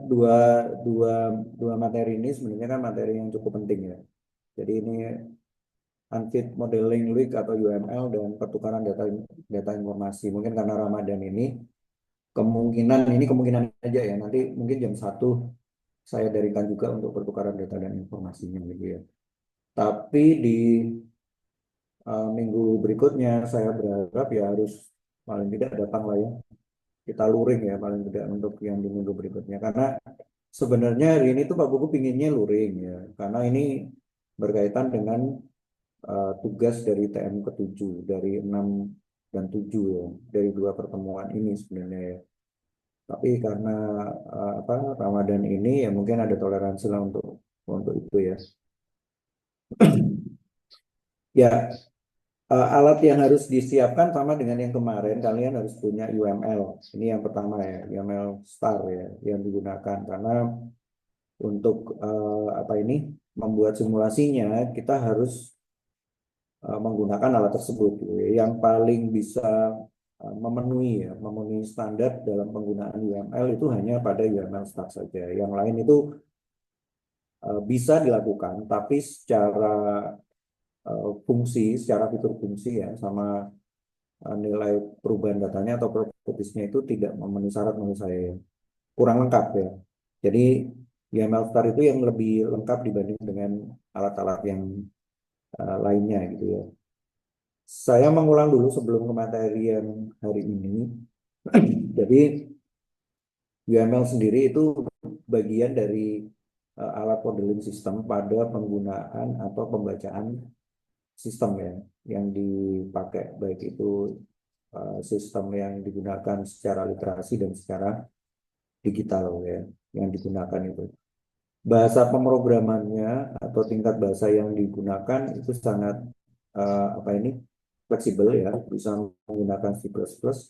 dua, dua, dua materi ini sebenarnya kan materi yang cukup penting ya. Jadi ini Unfit Modeling Leak atau UML dan pertukaran data data informasi. Mungkin karena Ramadan ini kemungkinan aja ya. Nanti mungkin jam 1 saya darikan juga untuk pertukaran data dan informasinya gitu ya. Tapi di minggu berikutnya saya berharap ya harus paling tidak datang lah ya. Kita luring ya paling tidak untuk yang di minggu berikutnya. Karena sebenarnya hari ini tuh Pak Buku pinginnya luring ya. Karena ini berkaitan dengan tugas dari TM ke-7 dari 6 dan 7 ya. Dari dua pertemuan ini sebenarnya ya. Tapi karena apa Ramadan ini ya mungkin ada toleransi lah untuk itu ya. Ya, alat yang harus disiapkan sama dengan yang kemarin, kalian harus punya UML. Ini yang pertama ya, UML Star ya, yang digunakan. Karena untuk apa ini membuat simulasinya, kita harus menggunakan alat tersebut. Gitu ya. Yang paling bisa memenuhi standar dalam penggunaan UML itu hanya pada UML Star saja. Yang lain itu bisa dilakukan, tapi secara fitur fungsi ya, sama nilai perubahan datanya atau propertiesnya itu tidak memenuhi syarat menurut saya ya. Kurang lengkap ya. Jadi YAML Star itu yang lebih lengkap dibanding dengan alat-alat yang lainnya gitu ya. Saya mengulang dulu sebelum ke materi yang hari ini. Jadi YAML sendiri itu bagian dari alat modeling sistem pada penggunaan atau pembacaan sistem ya yang dipakai baik itu sistem yang digunakan secara literasi dan secara digital ya yang digunakan itu. Bahasa pemrogramannya atau tingkat bahasa yang digunakan itu sangat apa ini fleksibel ya, bisa menggunakan C++,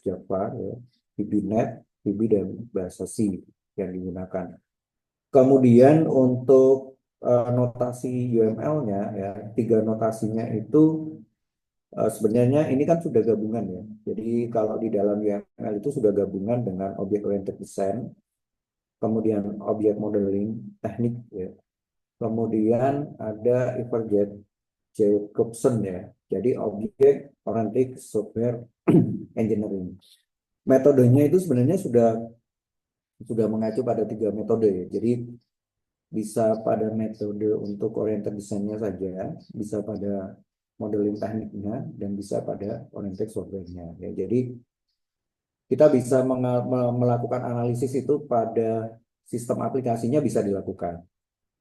Java, ya, VB.NET, VB dan bahasa C yang digunakan. Kemudian untuk notasi UML-nya ya, tiga notasinya itu sebenarnya ini kan sudah gabungan ya. Jadi kalau di dalam UML itu sudah gabungan dengan object oriented design, kemudian objek modeling teknik ya. Kemudian ada Everett Jacobson ya. Jadi objek oriented software engineering. Metodenya itu sebenarnya sudah mengacu pada tiga metode ya. Jadi bisa pada metode untuk oriented desainnya saja, bisa pada modeling tekniknya, dan bisa pada oriented software-nya. Ya, jadi kita bisa melakukan analisis itu pada sistem aplikasinya bisa dilakukan.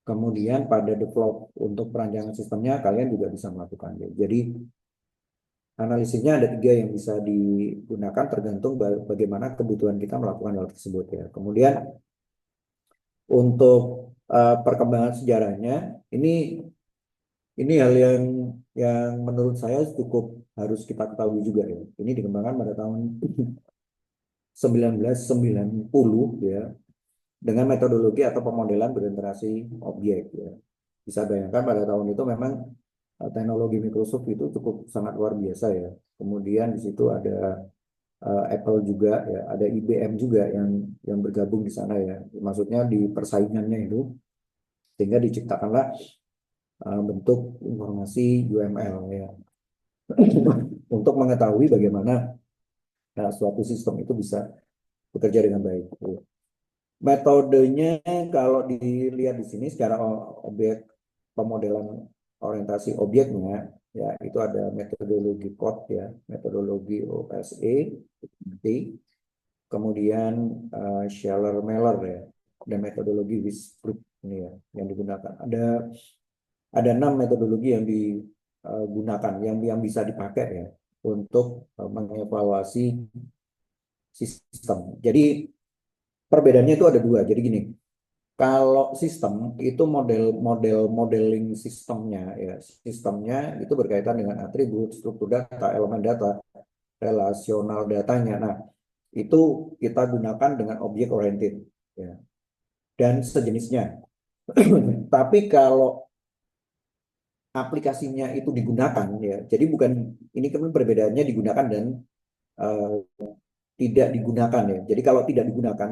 Kemudian pada develop untuk perancangan sistemnya kalian juga bisa melakukan. Jadi analisisnya ada tiga yang bisa digunakan tergantung bagaimana kebutuhan kita melakukan hal tersebut ya. Kemudian untuk perkembangan sejarahnya ini hal yang menurut saya cukup harus kita ketahui juga ya. Ini dikembangkan pada tahun 1990 ya dengan metodologi atau pemodelan berinteraksi objek ya. Bisa bayangkan pada tahun itu memang teknologi Microsoft itu cukup sangat luar biasa ya. Kemudian di situ ada Apple juga ya, ada IBM juga yang bergabung di sana ya. Maksudnya di persaingannya itu sehingga diciptakanlah bentuk informasi UML ya untuk mengetahui bagaimana suatu sistem itu bisa bekerja dengan baik. Metodenya kalau dilihat di sini secara objek pemodelan orientasi objeknya ya itu ada metodologi CODE ya, metodologi OSE, kemudian Scheller-Meller ya, dan metodologi WISPRUC ini ya yang digunakan. Ada 6 metodologi yang digunakan yang bisa dipakai ya untuk mengevaluasi sistem. Jadi perbedaannya itu ada dua. Jadi gini, kalau sistem itu model modeling sistemnya itu berkaitan dengan atribut, struktur data, elemen data, relasional datanya. Nah, itu kita gunakan dengan objek oriented ya, dan sejenisnya. Tapi kalau aplikasinya itu digunakan ya, jadi bukan ini kan perbedaannya digunakan dan uh, tidak digunakan ya. Jadi kalau tidak digunakan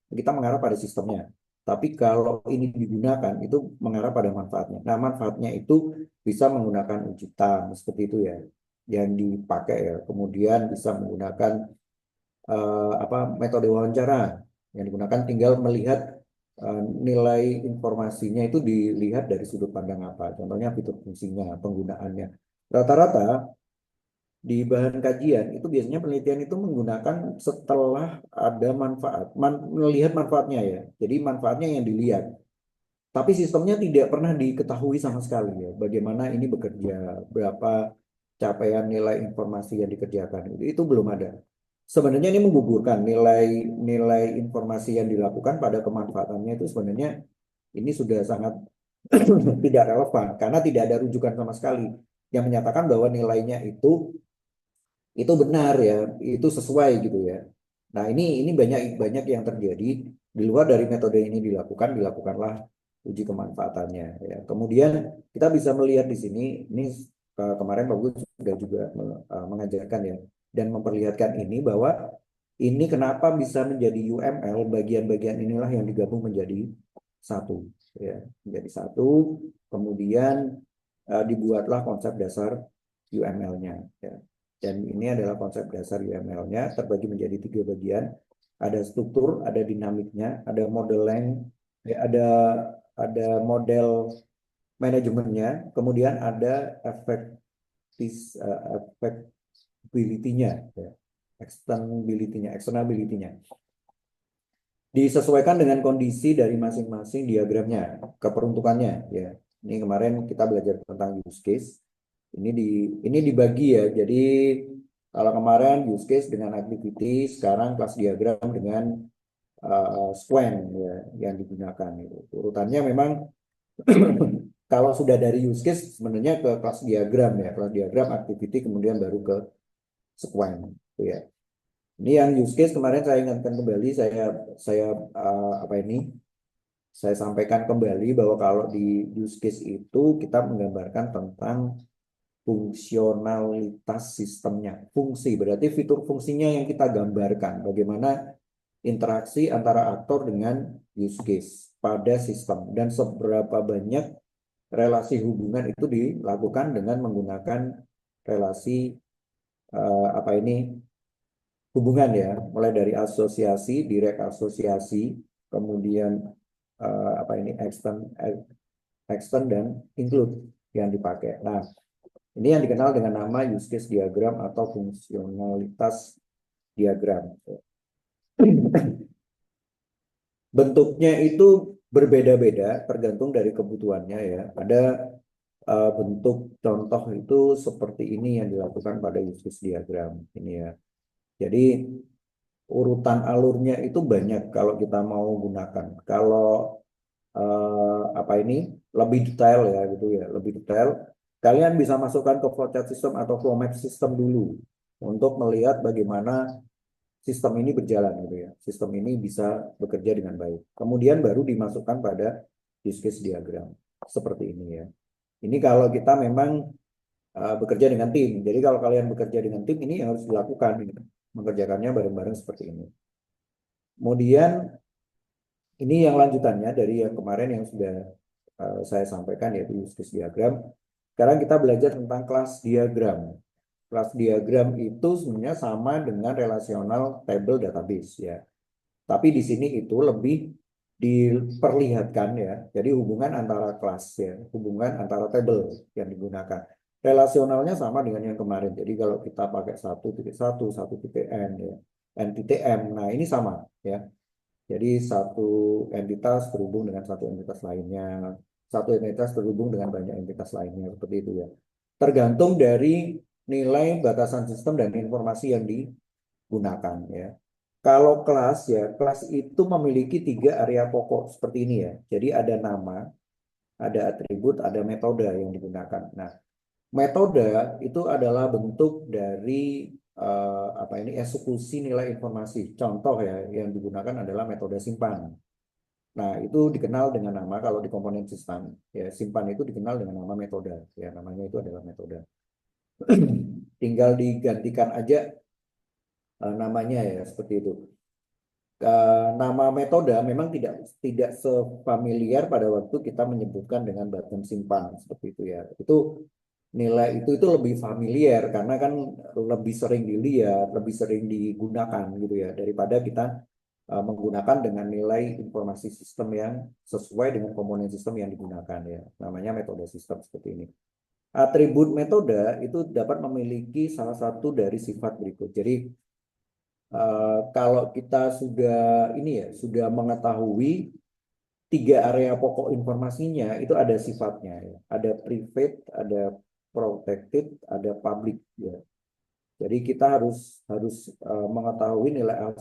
kita mengarah pada sistemnya. Tapi kalau ini digunakan itu mengarah pada manfaatnya. Nah, manfaatnya itu bisa menggunakan ujian seperti itu ya yang dipakai ya. Kemudian bisa menggunakan apa metode wawancara yang digunakan tinggal melihat nilai informasinya itu dilihat dari sudut pandang apa. Contohnya fitur fungsinya, penggunaannya. Rata-rata di bahan kajian itu biasanya penelitian itu menggunakan setelah ada manfaat, melihat manfaatnya ya. Jadi manfaatnya yang dilihat. Tapi sistemnya tidak pernah diketahui sama sekali ya. Bagaimana ini bekerja, berapa capaian nilai informasi yang dikerjakan itu belum ada. Sebenarnya ini menggugurkan nilai informasi yang dilakukan pada kemanfaatannya itu sebenarnya ini sudah sangat tidak relevan karena tidak ada rujukan sama sekali yang menyatakan bahwa nilainya itu benar ya, itu sesuai gitu ya. Nah, ini banyak banyak yang terjadi di luar dari metode ini dilakukanlah uji kemanfaatannya ya. Kemudian kita bisa melihat di sini ini kemarin Pak Gus sudah juga mengajarkan ya dan memperlihatkan ini bahwa ini kenapa bisa menjadi UML, bagian-bagian inilah yang digabung menjadi satu ya, menjadi satu. Kemudian dibuatlah konsep dasar UML-nya ya. Dan ini adalah konsep dasar UML-nya terbagi menjadi 3 bagian. Ada struktur, ada dinamiknya, ada modeling, ada model manajemennya, kemudian ada effectability-nya, ya. Externability-nya. Disesuaikan dengan kondisi dari masing-masing diagramnya, keperuntukannya, ya. Ini kemarin kita belajar tentang use case. Ini dibagi ya. Jadi kalau kemarin use case dengan activity, sekarang kelas diagram dengan square ya yang digunakan itu. Urutannya memang kalau sudah dari use case sebenarnya ke kelas diagram ya, kelas diagram activity kemudian baru ke square gitu ya. Ini yang use case kemarin saya ingatkan kembali, saya apa ini? Saya sampaikan kembali bahwa kalau di use case itu kita menggambarkan tentang fungsionalitas sistemnya. Fungsi berarti fitur fungsinya yang kita gambarkan. Bagaimana interaksi antara aktor dengan use case pada sistem dan seberapa banyak relasi hubungan itu dilakukan dengan menggunakan relasi apa ini hubungan ya, mulai dari asosiasi, direct asosiasi, kemudian apa ini extend dan include yang dipakai. Nah, ini yang dikenal dengan nama use case diagram atau fungsionalitas diagram. Bentuknya itu berbeda-beda tergantung dari kebutuhannya ya. Ada bentuk contoh itu seperti ini yang dilakukan pada use case diagram ini ya. Jadi urutan alurnya itu banyak kalau kita mau gunakan. Kalau apa ini lebih detail ya gitu ya, lebih detail. Kalian bisa masukkan ke flowchart system atau flow map system dulu untuk melihat bagaimana sistem ini berjalan gitu ya. Sistem ini bisa bekerja dengan baik. Kemudian baru dimasukkan pada use case diagram seperti ini ya. Ini kalau kita memang bekerja dengan tim. Jadi kalau kalian bekerja dengan tim ini yang harus dilakukan gitu. Mengerjakannya bareng-bareng seperti ini. Kemudian ini yang lanjutannya dari yang kemarin yang sudah saya sampaikan yaitu use case diagram. Sekarang kita belajar tentang kelas diagram. Kelas diagram itu sebenarnya sama dengan relational table database ya. Tapi di sini itu lebih diperlihatkan ya. Jadi hubungan antara kelas ya, hubungan antara table yang digunakan. Relasionalnya sama dengan yang kemarin. Jadi kalau kita pakai 1.1, 1.n ya, n titik m. Nah, ini sama ya. Jadi satu entitas terhubung dengan satu entitas lainnya, satu entitas terhubung dengan banyak entitas lainnya seperti itu ya. Tergantung dari nilai batasan sistem dan informasi yang digunakan ya. Kalau kelas ya, kelas itu memiliki 3 area pokok seperti ini ya. Jadi ada nama, ada atribut, ada metode yang digunakan. Nah, metode itu adalah bentuk dari apa ini eksekusi nilai informasi. Contoh ya yang digunakan adalah metode simpan. Nah, itu dikenal dengan nama kalau di komponen sistem ya simpan itu dikenal dengan nama metode ya namanya itu adalah metode. Tinggal digantikan aja namanya ya seperti itu. Nama metode memang tidak sefamiliar pada waktu kita menyebutkan dengan button simpan seperti itu ya. Itu nilai itu lebih familiar karena kan lebih sering dilihat, lebih sering digunakan gitu ya daripada kita menggunakan dengan nilai informasi sistem yang sesuai dengan komponen sistem yang digunakan ya. Namanya metode sistem seperti ini. Atribut metode itu dapat memiliki salah satu dari sifat berikut. Jadi kalau kita sudah ini ya sudah mengetahui tiga area pokok informasinya itu ada sifatnya ya. Ada private, ada protected, ada public ya. Jadi kita harus harus mengetahui nilai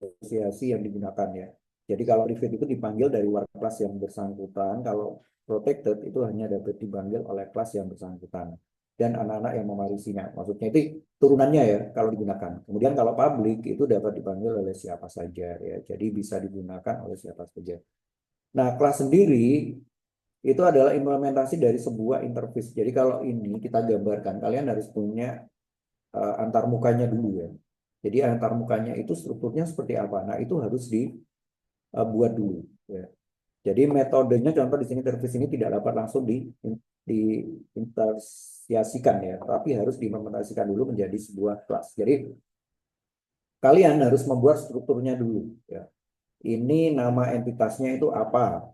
asosiasi yang digunakan ya. Jadi kalau private itu dipanggil dari luar kelas yang bersangkutan, kalau protected itu hanya dapat dipanggil oleh kelas yang bersangkutan dan anak-anak yang mewarisinya. Maksudnya itu turunannya ya kalau digunakan. Kemudian kalau public itu dapat dipanggil oleh siapa saja ya. Jadi bisa digunakan oleh siapa saja. Nah, kelas sendiri itu adalah implementasi dari sebuah interface. Jadi kalau ini kita gambarkan, kalian harus punya antarmukanya dulu ya. Jadi antarmukanya itu strukturnya seperti apa? Nah, itu harus dibuat dulu ya. Jadi metodenya contoh di sini interface ini tidak dapat langsung diintersiasikan ya, tapi harus diimplementasikan dulu menjadi sebuah kelas. Jadi kalian harus membuat strukturnya dulu ya. Ini nama entitasnya itu apa?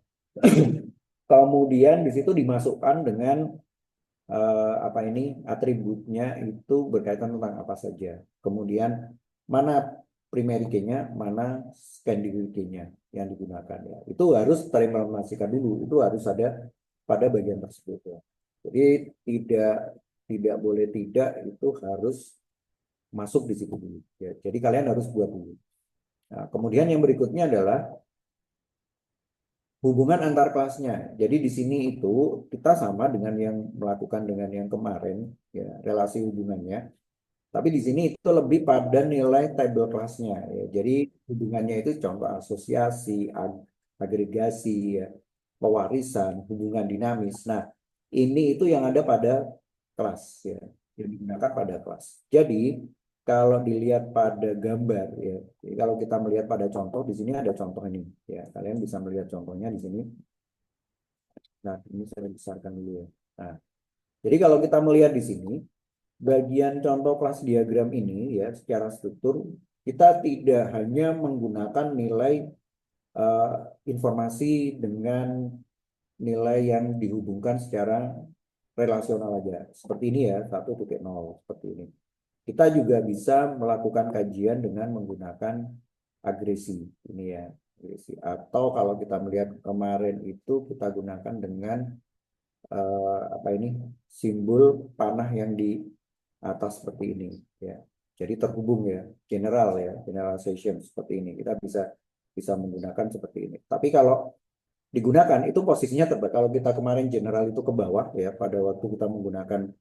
Kemudian di situ dimasukkan dengan apa ini atributnya itu berkaitan tentang apa saja. Kemudian mana primary key-nya, mana secondary key-nya yang digunakan ya. Itu harus terimplementasikan dulu. Itu harus ada pada bagian tersebut ya. Jadi tidak tidak boleh tidak itu harus masuk di situ dulu ya. Jadi kalian harus buat dulu. Nah, kemudian yang berikutnya adalah hubungan antar kelasnya. Jadi di sini itu kita sama dengan yang melakukan dengan yang kemarin, ya, relasi hubungannya. Tapi di sini itu lebih pada nilai table kelasnya. Ya. Jadi hubungannya itu contoh asosiasi, agregasi, ya, pewarisan, hubungan dinamis. Nah, ini itu yang ada pada kelas, ya, yang digunakan pada kelas. Jadi kalau dilihat pada gambar ya, jadi kalau kita melihat pada contoh di sini ada contoh ini ya, kalian bisa melihat contohnya di sini. Nah, ini saya besarkan dulu ya. Nah, jadi kalau kita melihat di sini bagian contoh kelas diagram ini ya secara struktur kita tidak hanya menggunakan nilai uh, informasi dengan nilai yang dihubungkan secara relasional aja. Seperti ini ya, 1.0 seperti ini. Kita juga bisa melakukan kajian dengan menggunakan agresi ini ya, agresi. Atau kalau kita melihat kemarin itu kita gunakan dengan apa ini simbol panah yang di atas seperti ini ya. Jadi terhubung ya, general ya, generalization seperti ini. Kita bisa bisa menggunakan seperti ini. Tapi kalau digunakan itu posisinya terbalik. Kalau kita kemarin general itu ke bawah ya pada waktu kita menggunakan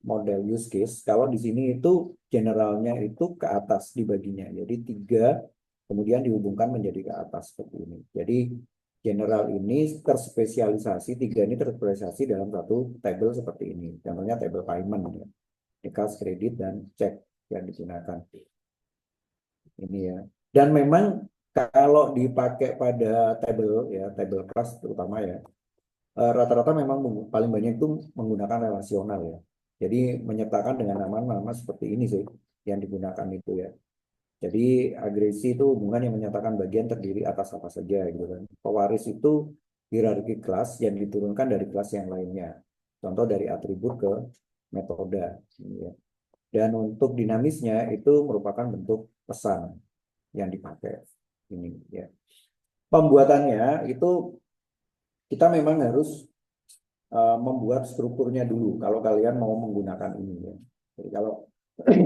model use case. Kalau di sini itu generalnya itu ke atas dibaginya. Jadi tiga kemudian dihubungkan menjadi ke atas seperti ini. Jadi general ini terspesialisasi, tiga ini terspesialisasi dalam satu table seperti ini. Contohnya table payment ya. Ini kas kredit dan cek yang digunakan. Ini ya. Dan memang kalau dipakai pada table ya, table class terutama ya, rata-rata memang paling banyak itu menggunakan relasional ya. Jadi menyertakan dengan nama-nama seperti ini sih yang digunakan itu ya. Jadi agresi itu hubungan yang menyatakan bagian terdiri atas apa saja gitu kan. Pewaris itu hierarki kelas yang diturunkan dari kelas yang lainnya. Contoh dari atribut ke metode. Ya. Dan untuk dinamisnya itu merupakan bentuk pesan yang dipakai ini ya. Pembuatannya itu kita memang harus membuat strukturnya dulu kalau kalian mau menggunakan ini ya. Jadi kalau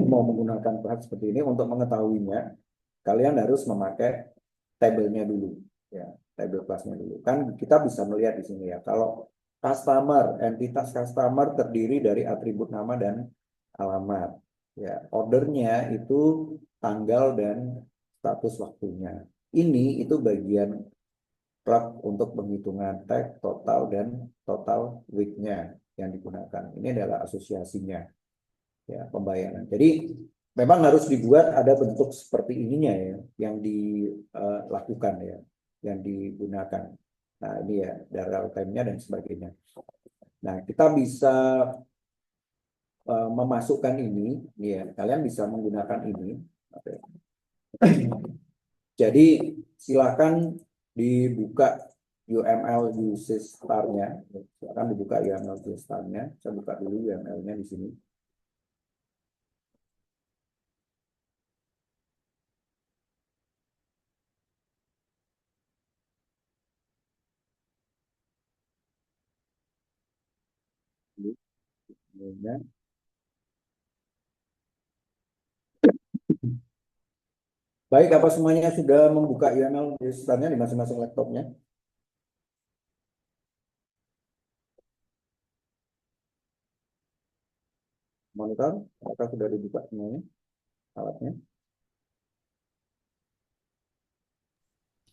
mau menggunakan bahan seperti ini untuk mengetahuinya kalian harus memakai tabelnya dulu ya, tabel kelasnya dulu. Kan kita bisa melihat di sini ya. Kalau customer, entitas customer terdiri dari atribut nama dan alamat. Ya, ordernya itu tanggal dan status waktunya. Ini itu bagian plug untuk penghitungan tag total dan total week-nya yang digunakan. Ini adalah asosiasinya ya pembayaran. Jadi memang harus dibuat ada bentuk seperti ininya ya, yang dilakukan ya, yang digunakan. Nah ini ya, dari time-nya dan sebagainya. Nah kita bisa memasukkan ini, ya kalian bisa menggunakan ini. Oke. Jadi silakan dibuka UML usage star-nya. Silakan dibuka UML usage star-nya. Saya buka dulu UML-nya di sini. Baik, apa semuanya sudah membuka UML usage star-nya di masing-masing laptopnya? Monitor, apakah sudah dibuka semuanya alatnya?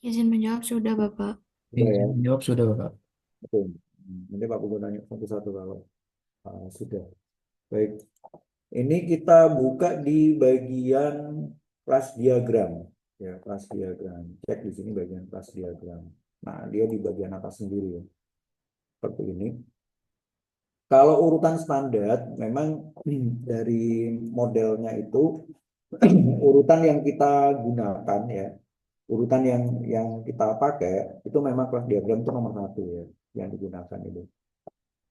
Izin menjawab sudah, Bapak. Sudah ya. Jawab sudah, Bapak. Betul. Nanti Pak Pugu nanya satu-satu kalau sudah. Baik. Ini kita buka di bagian kelas diagram. Ya, kelas diagram. Cek di sini bagian kelas diagram. Nah, dia di bagian atas sendiri ya. Seperti ini. Kalau urutan standar, memang dari modelnya itu urutan yang kita gunakan ya, urutan yang kita pakai itu memang kelas diagram itu nomor satu ya, yang digunakan itu,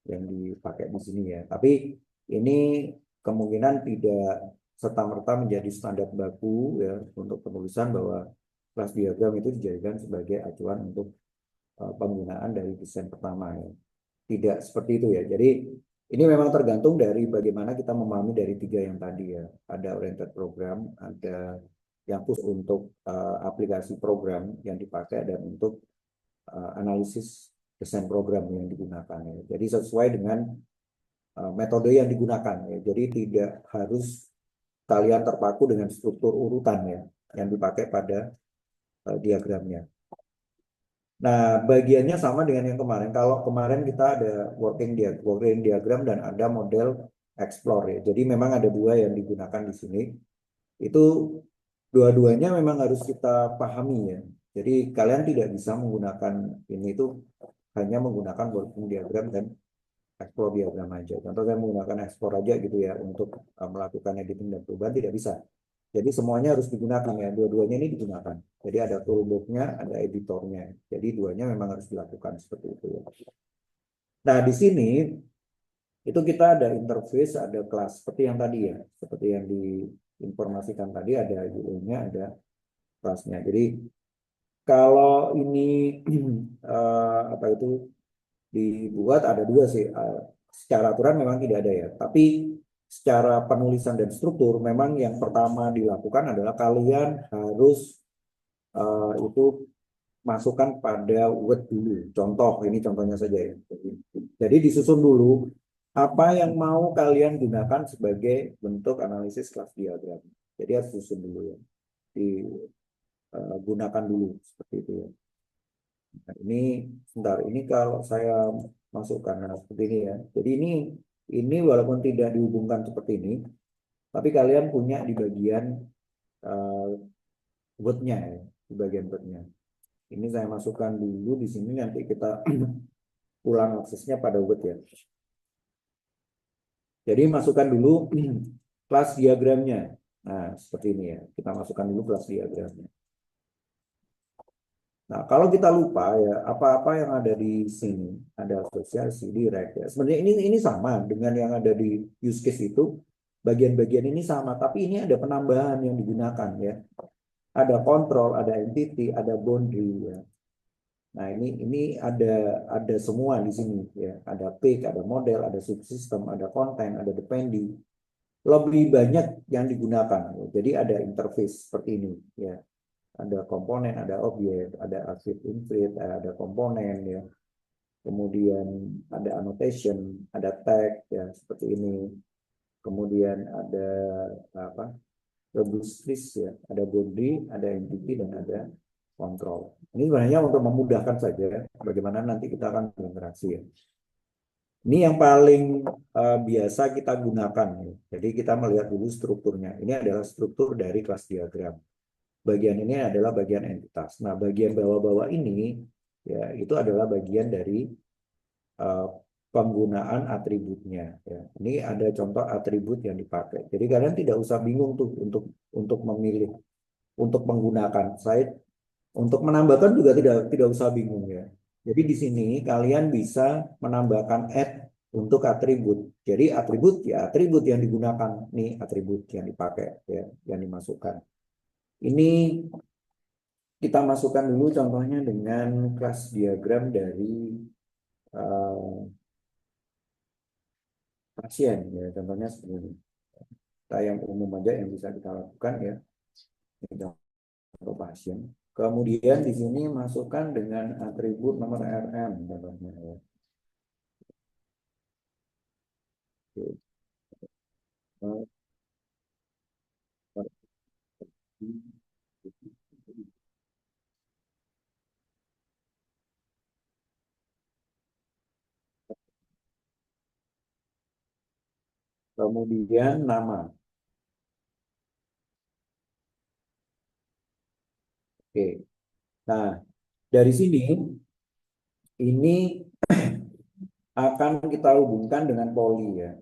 yang dipakai di sini ya. Tapi ini kemungkinan tidak serta-merta menjadi standar baku ya untuk penulisan bahwa kelas diagram itu dijadikan sebagai acuan untuk penggunaan dari desain pertama ya. Tidak seperti itu ya. Jadi ini memang tergantung dari bagaimana kita memahami dari tiga yang tadi ya. Ada oriented program, ada yang khusus untuk aplikasi program yang dipakai dan untuk analisis desain program yang digunakan ya. Jadi sesuai dengan metode yang digunakan ya. Jadi tidak harus kalian terpaku dengan struktur urutan ya yang dipakai pada diagramnya. Nah, bagiannya sama dengan yang kemarin. Kalau kemarin kita ada working diagram dan ada model explore ya. Jadi memang ada dua yang digunakan di sini. Itu dua-duanya memang harus kita pahami ya. Jadi kalian tidak bisa menggunakan ini itu hanya menggunakan working diagram dan explore diagram aja. Contoh saya menggunakan explore aja gitu ya untuk melakukan editing dan perubahan tidak bisa. Jadi semuanya harus digunakan ya, dua-duanya ini digunakan. Jadi ada toolbox-nya, ada editornya. Jadi duanya memang harus dilakukan seperti itu ya. Nah, di sini itu kita ada interface, ada kelas seperti yang tadi ya, seperti yang diinformasikan tadi ada UI-nya, ada kelasnya. Jadi kalau ini apa itu dibuat ada dua sih. Secara aturan memang tidak ada ya, tapi secara penulisan dan struktur memang yang pertama dilakukan adalah kalian harus itu masukkan pada word dulu. Contoh, ini contohnya saja ya. Jadi disusun dulu apa yang mau kalian gunakan sebagai bentuk analisis kelas diagram. Jadi harus disusun dulu ya. Digunakan dulu seperti itu ya. Nah, ini sebentar, ini kalau saya masukkan nah, seperti ini ya. Jadi ini walaupun tidak dihubungkan seperti ini, tapi kalian punya di bagian uh, word-nya ya, di bagian word-nya. Ini saya masukkan dulu di sini nanti kita ulang aksesnya pada word ya. Jadi masukkan dulu kelas diagramnya. Nah, seperti ini ya. Kita masukkan dulu kelas diagramnya. Nah, kalau kita lupa ya apa-apa yang ada di sini, ada asosiasi, direct ya. Sebenarnya ini sama dengan yang ada di use case itu, bagian-bagian ini sama, tapi ini ada penambahan yang digunakan ya. Ada control, ada entity, ada boundary ya. Nah, ini ada semua di sini ya. Ada peak, ada model, ada subsystem, ada konten, ada depending. Lebih banyak yang digunakan. Ya. Jadi ada interface seperti ini ya. Ada komponen, ada objek, ada active infinite, ada komponen ya. Kemudian ada annotation, ada tag ya seperti ini. Kemudian ada apa? Robust list ya, ada boundary, ada entity dan ada control. Ini sebenarnya untuk memudahkan saja bagaimana nanti kita akan berinteraksi ya. Ini yang paling biasa kita gunakan, ya. Jadi kita melihat dulu strukturnya. Ini adalah struktur dari kelas diagram. Bagian ini adalah bagian entitas. Nah, bagian bawah-bawah ini ya itu adalah bagian dari uh, penggunaan atributnya. Ya. Ini ada contoh atribut yang dipakai. Jadi kalian tidak usah bingung tuh untuk memilih, untuk menggunakan. Saya untuk menambahkan juga tidak usah bingung ya. Jadi di sini kalian bisa menambahkan add untuk atribut. Jadi atribut ya atribut yang digunakan nih atribut yang dipakai ya yang dimasukkan. Ini kita masukkan dulu contohnya dengan kelas diagram dari uh, pasien ya contohnya seperti ini. Kita yang umum aja yang bisa kita lakukan ya untuk pasien. Kemudian di sini masukkan dengan atribut nomor RM contohnya ya. Kemudian nama. Oke. Nah, dari sini ini akan kita hubungkan dengan poli ya.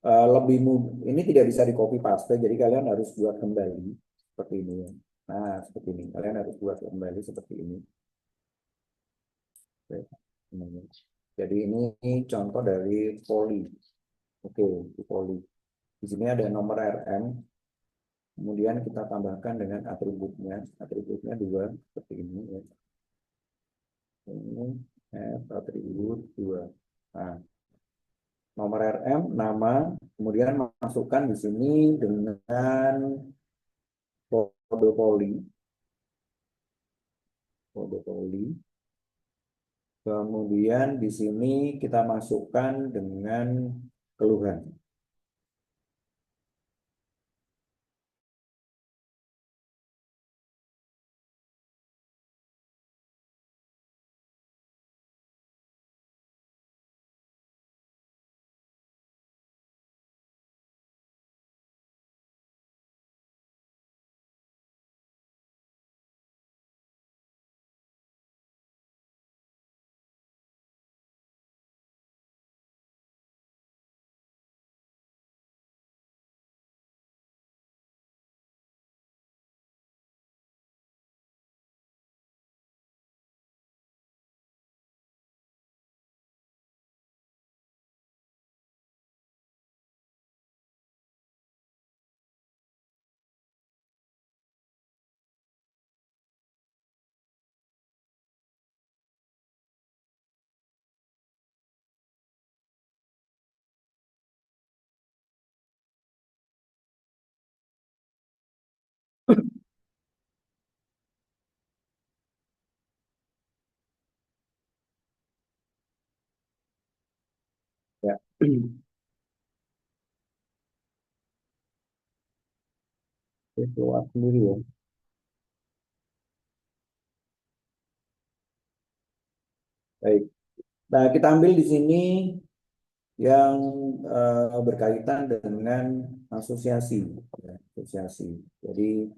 Lebih mudah. Ini tidak bisa di copy paste, jadi kalian harus buat kembali seperti ini ya. Nah, seperti ini. Kalian harus buat kembali seperti ini. Oke. Jadi ini contoh dari poli. Oke, di poli. Di sini ada nomor RM. Kemudian kita tambahkan dengan atributnya. Atributnya dua seperti ini ya. Ini atribut dua. Nah, nomor RM, nama, kemudian masukkan di sini dengan kode poli, kode poli. Kemudian di sini kita masukkan dengan keluhan. Ya. Keluar sendiri ya. Baik. Nah, kita ambil di sini yang berkaitan dengan asosiasi, ya, asosiasi. Jadi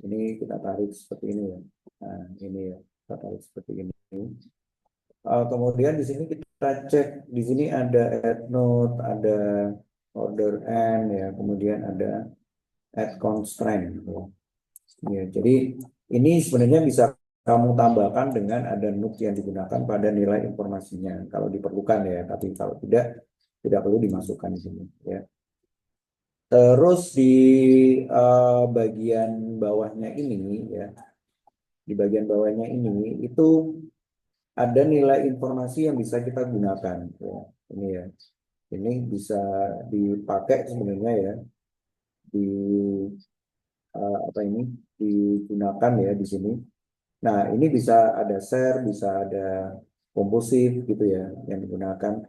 ini kita tarik seperti ini ya. Nah, ini ya, kita tarik seperti ini. Kemudian di sini kita cek, di sini ada add node, ada order n ya, kemudian ada add constraint. Ya. Ya, jadi ini sebenarnya bisa kamu tambahkan dengan ada node yang digunakan pada nilai informasinya kalau diperlukan ya, tapi kalau tidak perlu dimasukkan di sini ya. Terus di bagian bawahnya ini ya, di bagian bawahnya ini itu ada nilai informasi yang bisa kita gunakan ya. Ini ya. Ini bisa dipakai sebenarnya ya di apa ini digunakan ya di sini. Nah, ini bisa ada share, bisa ada komposif gitu ya yang digunakan.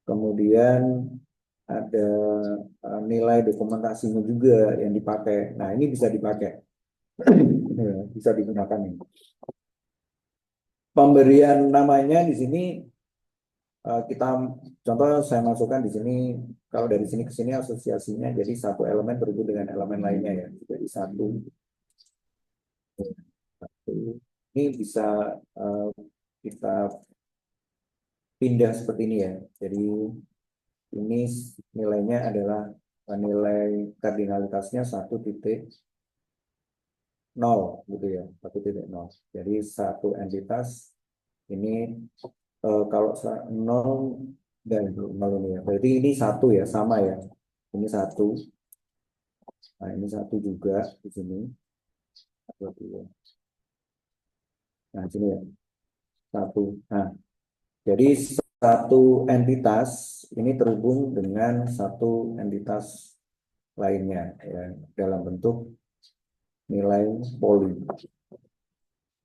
Kemudian ada nilai dokumentasinya juga yang dipakai. Nah, ini bisa dipakai. Ya, bisa digunakan ini. Pemberian namanya di sini kita contoh saya masukkan di sini, kalau dari sini ke sini asosiasinya jadi satu elemen berhubung dengan elemen lainnya ya. Jadi satu ini bisa eh, kita pindah seperti ini ya. Jadi ini nilainya adalah nilai kardinalitasnya 1,0 gitu ya, 1,0. Jadi satu entitas ini kalau 0 dan 0 ini ya. Berarti ini satu ya, sama ya. Ini satu. Nah, ini satu juga di sini. Satu, dua. Nah, sini ya. Satu. Nah, jadi satu entitas ini terhubung dengan satu entitas lainnya ya, dalam bentuk nilai poli.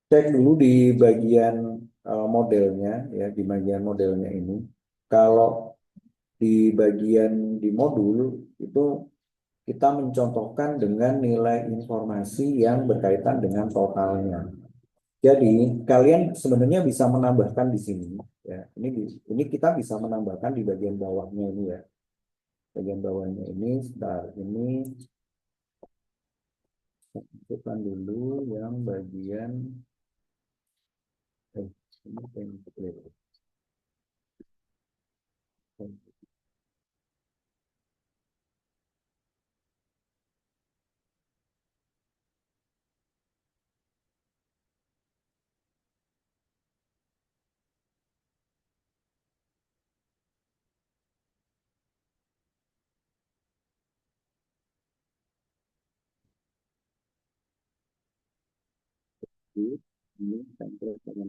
Cek dulu di bagian modelnya ya, di bagian modelnya ini. Kalau di bagian di modul itu kita mencontohkan dengan nilai informasi yang berkaitan dengan totalnya. Jadi kalian sebenarnya bisa menambahkan di sini ya. Ini kita bisa menambahkan di bagian bawahnya ini ya. Bagian bawahnya ini sebentar ini masukkan dulu yang bagian ini template. Ini template dengan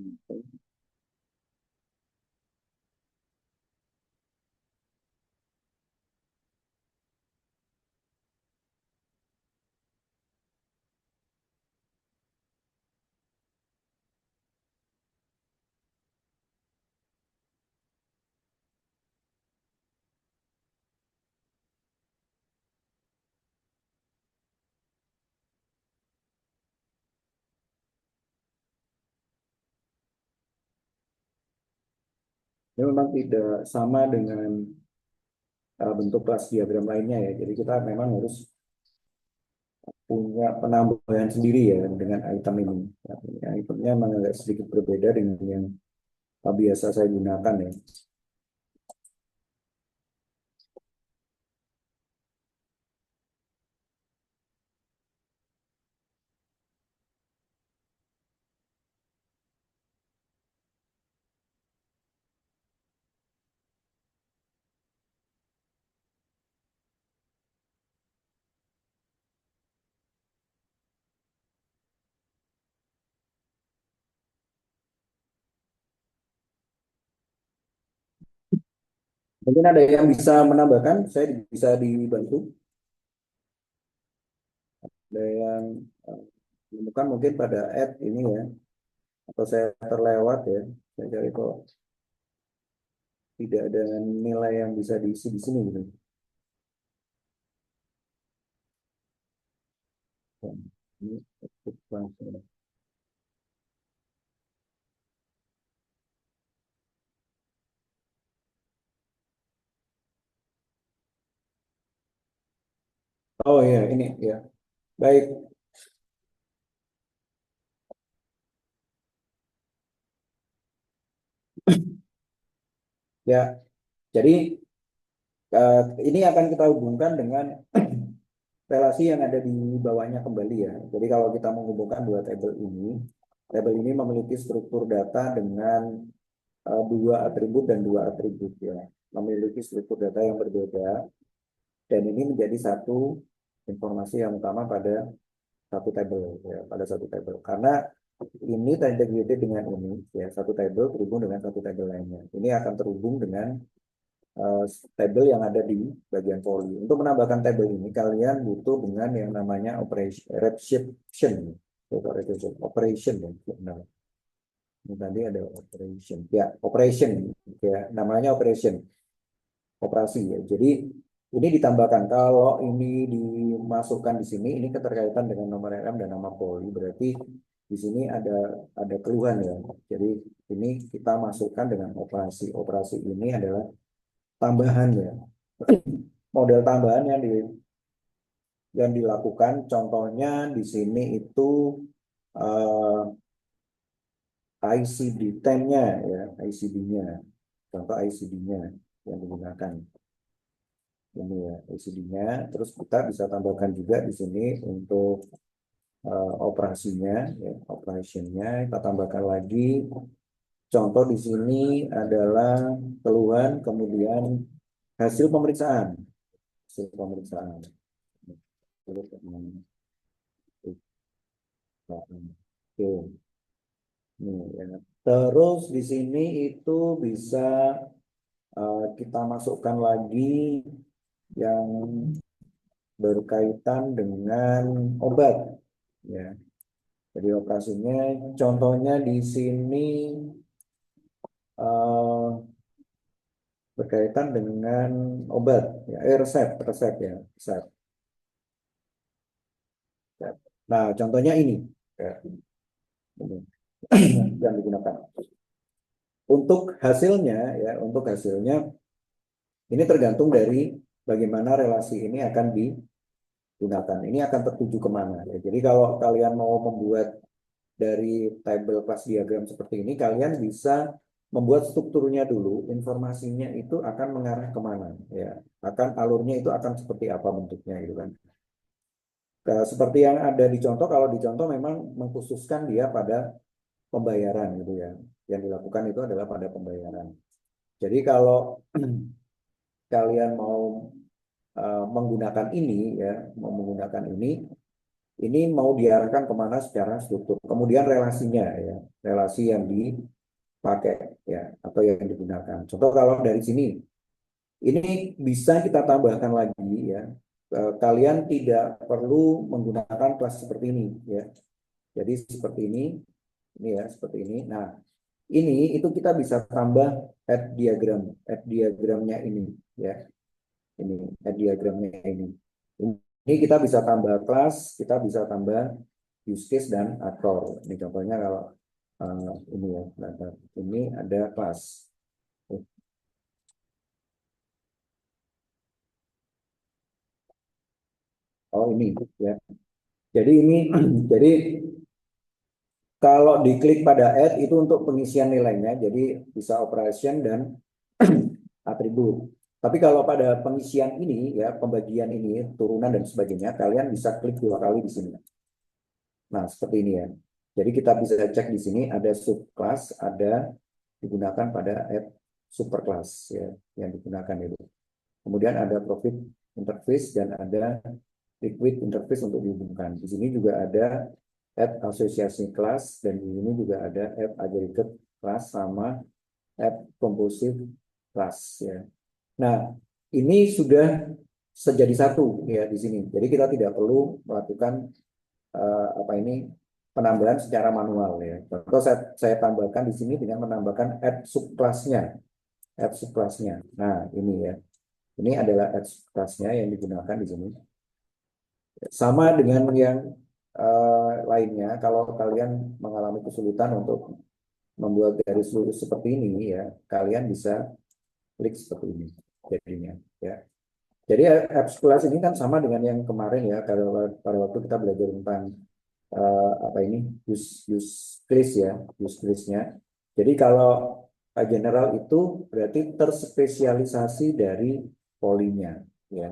ini memang tidak sama dengan bentuk kelas diagram lainnya ya. Jadi kita memang harus punya penambahan sendiri ya dengan item ini. Ya, itemnya memang agak sedikit berbeda dengan yang biasa saya gunakan ya. Mungkin ada yang bisa menambahkan, saya bisa dibantu. Ada yang menemukan mungkin pada add ini ya, atau saya terlewat ya. Saya cari kok tidak ada nilai yang bisa diisi di sini gitu. Ini langsung. Oh iya, ini ya. Baik, ya. Jadi ini akan kita hubungkan dengan relasi yang ada di bawahnya kembali ya. Jadi kalau kita menghubungkan dua tabel ini memiliki struktur data dengan dua atribut dan dua atribut ya. Memiliki struktur data yang berbeda dan ini menjadi satu informasi yang utama pada satu tabel ya, pada satu tabel. Karena ini terintegrated dengan ini ya, satu tabel terhubung dengan satu tabel lainnya. Ini akan terhubung dengan uh, tabel yang ada di bagian volley. Untuk menambahkan tabel ini, kalian butuh dengan yang namanya operation. Operation ya. Nah, ini tadi ada operation. Ya, operation. Ya, namanya operation. Operasi ya. Jadi ini ditambahkan. Kalau ini dimasukkan di sini, ini keterkaitan dengan nomor RM dan nama poli. Berarti di sini ada keluhan ya. Jadi ini kita masukkan dengan operasi. Operasi ini adalah tambahan ya. Model tambahan yang dilakukan contohnya di sini itu eh, ICD-10-nya ya, ICD-nya. Contoh ICD-nya yang digunakan. Ini ya ICD-nya. Terus kita bisa tambahkan juga di sini untuk operasinya, ya, operationnya kita tambahkan lagi. Contoh di sini adalah keluhan, kemudian hasil pemeriksaan, hasil pemeriksaan. Oke, nih, ya. Terus di sini itu bisa kita masukkan lagi yang berkaitan dengan obat, ya. Jadi operasinya, contohnya di sini eh, berkaitan dengan obat, ya, resep, resep ya, resep. Ya. Nah, contohnya ini, ya, ini yang digunakan. Untuk hasilnya ini tergantung dari bagaimana relasi ini akan digunakan. Ini akan tertuju kemana. Ya. Jadi kalau kalian mau membuat dari table class diagram seperti ini, kalian bisa membuat strukturnya dulu, informasinya itu akan mengarah kemana, ya, akan alurnya itu akan seperti apa bentuknya gitu kan. Seperti yang ada di contoh, kalau di contoh memang mengkhususkan dia pada pembayaran gitu ya, yang dilakukan itu adalah pada pembayaran. Jadi kalau kalian mau menggunakan ini ya, mau menggunakan ini mau diarahkan kemana secara struktur. Kemudian relasinya ya, relasi yang dipakai ya atau yang digunakan. Contoh kalau dari sini, ini bisa kita tambahkan lagi ya. Kalian tidak perlu menggunakan kelas seperti ini ya. Jadi seperti ini ya, seperti ini. Nah, ini itu kita bisa tambah add diagramnya ini ya. Ini add diagramnya ini. Ini kita bisa tambah kelas, kita bisa tambah use case dan aktor. Ini contohnya kalau ini ya, ini ada kelas. Oh ini ya. Jadi ini jadi kalau diklik pada add itu untuk pengisian nilainya, jadi bisa operation dan atribut. Tapi kalau pada pengisian ini ya, pembagian ini, turunan dan sebagainya, kalian bisa klik 2 kali di sini. Nah, seperti ini ya. Jadi kita bisa cek di sini ada subclass, ada digunakan pada add superclass ya, yang digunakan itu. Kemudian ada profit interface dan ada liquid interface untuk dihubungkan. Di sini juga ada add association class dan di sini juga ada add aggregate class sama add composite class ya. Nah, ini sudah sejadi satu ya di sini. Jadi kita tidak perlu melakukan apa ini penambahan secara manual ya. Contoh saya tambahkan di sini dengan menambahkan add subclassnya, add subclassnya. Nah, ini ya. Ini adalah add subclassnya yang digunakan di sini. Sama dengan yang lainnya, kalau kalian mengalami kesulitan untuk membuat garis lurus seperti ini ya, kalian bisa klik seperti ini jadinya ya. Jadi apps kelas ini kan sama dengan yang kemarin ya, kalau pada waktu kita belajar tentang apa ini use case ya, use case-nya. Jadi kalau general itu berarti terspesialisasi dari polinya ya.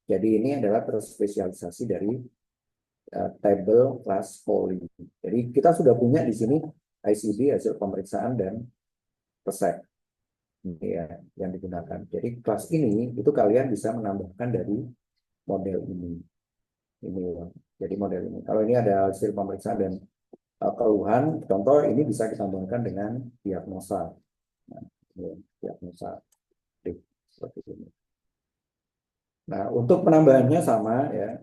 Jadi ini adalah terspesialisasi dari table class poli. Jadi kita sudah punya di sini ICD hasil pemeriksaan dan resep ini ya yang digunakan. Jadi kelas ini itu kalian bisa menambahkan dari model ini. Ini ya. Jadi model ini. Kalau ini ada hasil pemeriksaan dan keluhan, contoh ini bisa ditambahkan dengan diagnosa. Nah, ini diagnosa seperti ini. Nah, untuk penambahannya sama ya,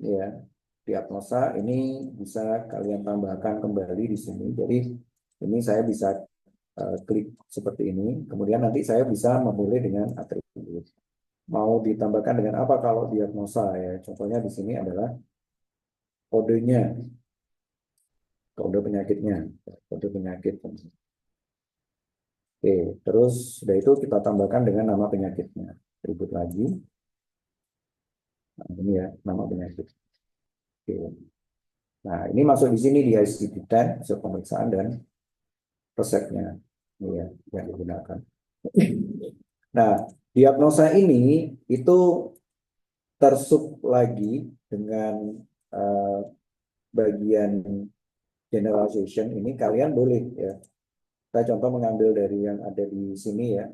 ya diagnosa ini bisa kalian tambahkan kembali di sini. Jadi ini saya bisa klik seperti ini. Kemudian nanti saya bisa memilih dengan atribut. Mau ditambahkan dengan apa kalau diagnosa ya? Contohnya di sini adalah kodenya. kode penyakitnya, kode penyakit. Oke, terus sudah itu kita tambahkan dengan nama penyakitnya. Ribut lagi. Nah, ini ya nama penyakit. Oke. Nah, ini masuk di sini di ICD-10, hasil pemeriksaan dan resepnya. Ini ya yang digunakan. Nah, diagnosa ini itu tersub lagi dengan eh, bagian generalization ini kalian boleh ya. Saya contoh mengambil dari yang ada di sini ya.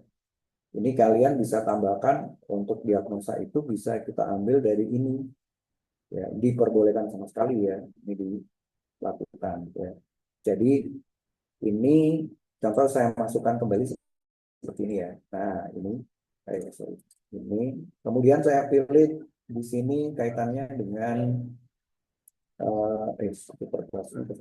Ini kalian bisa tambahkan untuk diagnosa itu bisa kita ambil dari ini. Ya, diperbolehkan sama sekali ya. Ini dilakukan ya. Jadi ini contoh saya masukkan kembali seperti ini ya. Nah, ini sorry. Ini kemudian saya pilih di sini kaitannya dengan superclass itu.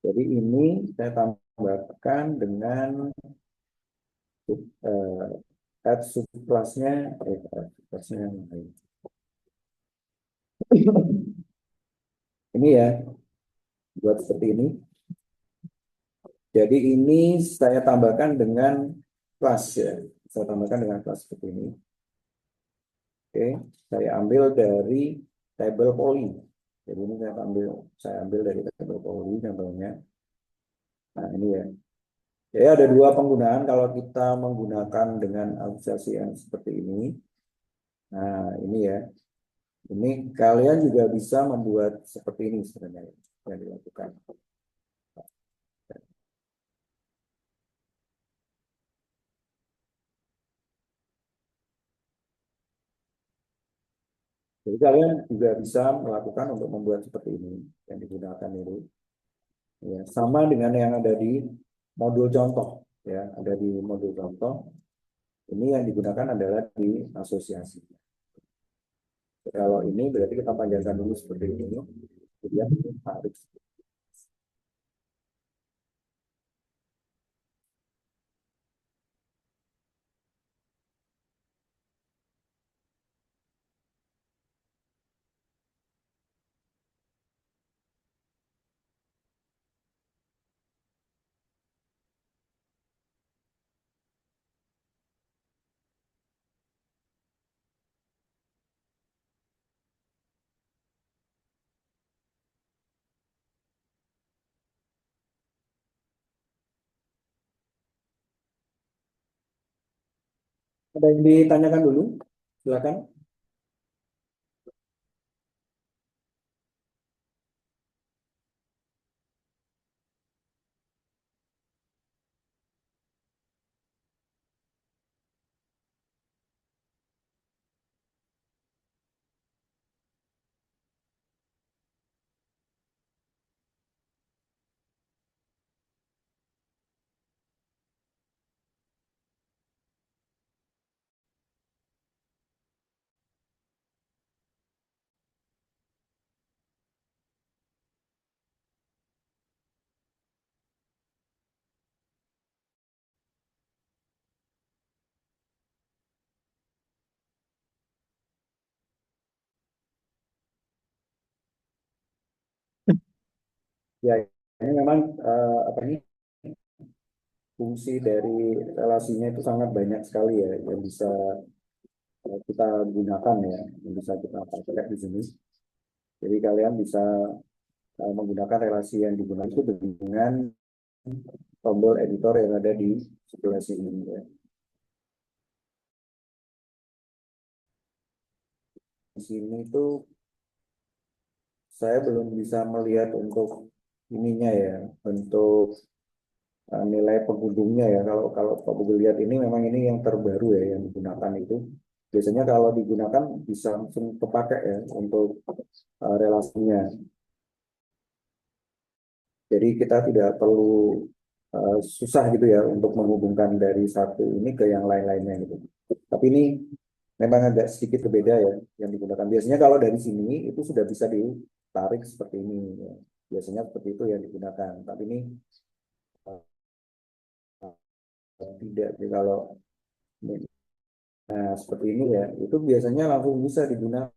Jadi ini saya tambahkan dengan add subclassnya, subclassnya ini ya, buat seperti ini. Jadi ini saya tambahkan dengan kelas ya, saya tambahkan dengan kelas seperti ini. Oke, saya ambil dari table poly. Jadi ini saya ambil dari table poly contohnya. Nah ini ya. Jadi ada dua penggunaan kalau kita menggunakan dengan asosiasi yang seperti ini. Nah ini ya. Ini kalian juga bisa membuat seperti ini sebenarnya yang dilakukan. Jadi kalian juga bisa melakukan untuk membuat seperti ini yang digunakan itu. Ya, sama dengan yang ada di modul contoh ya, ada di modul contoh. Ini yang digunakan adalah di asosiasi. Kalau ini berarti kita panjangkan dulu seperti ini. Kemudian tarik. Ada yang ditanyakan dulu? Silakan. Ya, ini memang apa ini fungsi dari relasinya itu sangat banyak sekali ya yang bisa kita gunakan ya, yang bisa kita pakai di sini. Jadi kalian bisa menggunakan relasi yang digunakan itu dengan tombol editor yang ada di sebelah sini ya. Di sini tuh saya belum bisa melihat untuk ininya ya, untuk nilai penghubungnya ya. Kalau kalau Pak Bugil lihat ini memang ini yang terbaru ya yang digunakan itu. Biasanya kalau digunakan bisa langsung kepakai ya untuk relasinya. Jadi kita tidak perlu susah gitu ya untuk menghubungkan dari satu ini ke yang lain-lainnya gitu. Tapi ini memang agak sedikit berbeda ya yang digunakan. Biasanya kalau dari sini itu sudah bisa ditarik seperti ini. Ya. Biasanya seperti itu yang digunakan. Tapi ini tidak. Jadi kalau seperti ini ya, itu biasanya langsung bisa digunakan.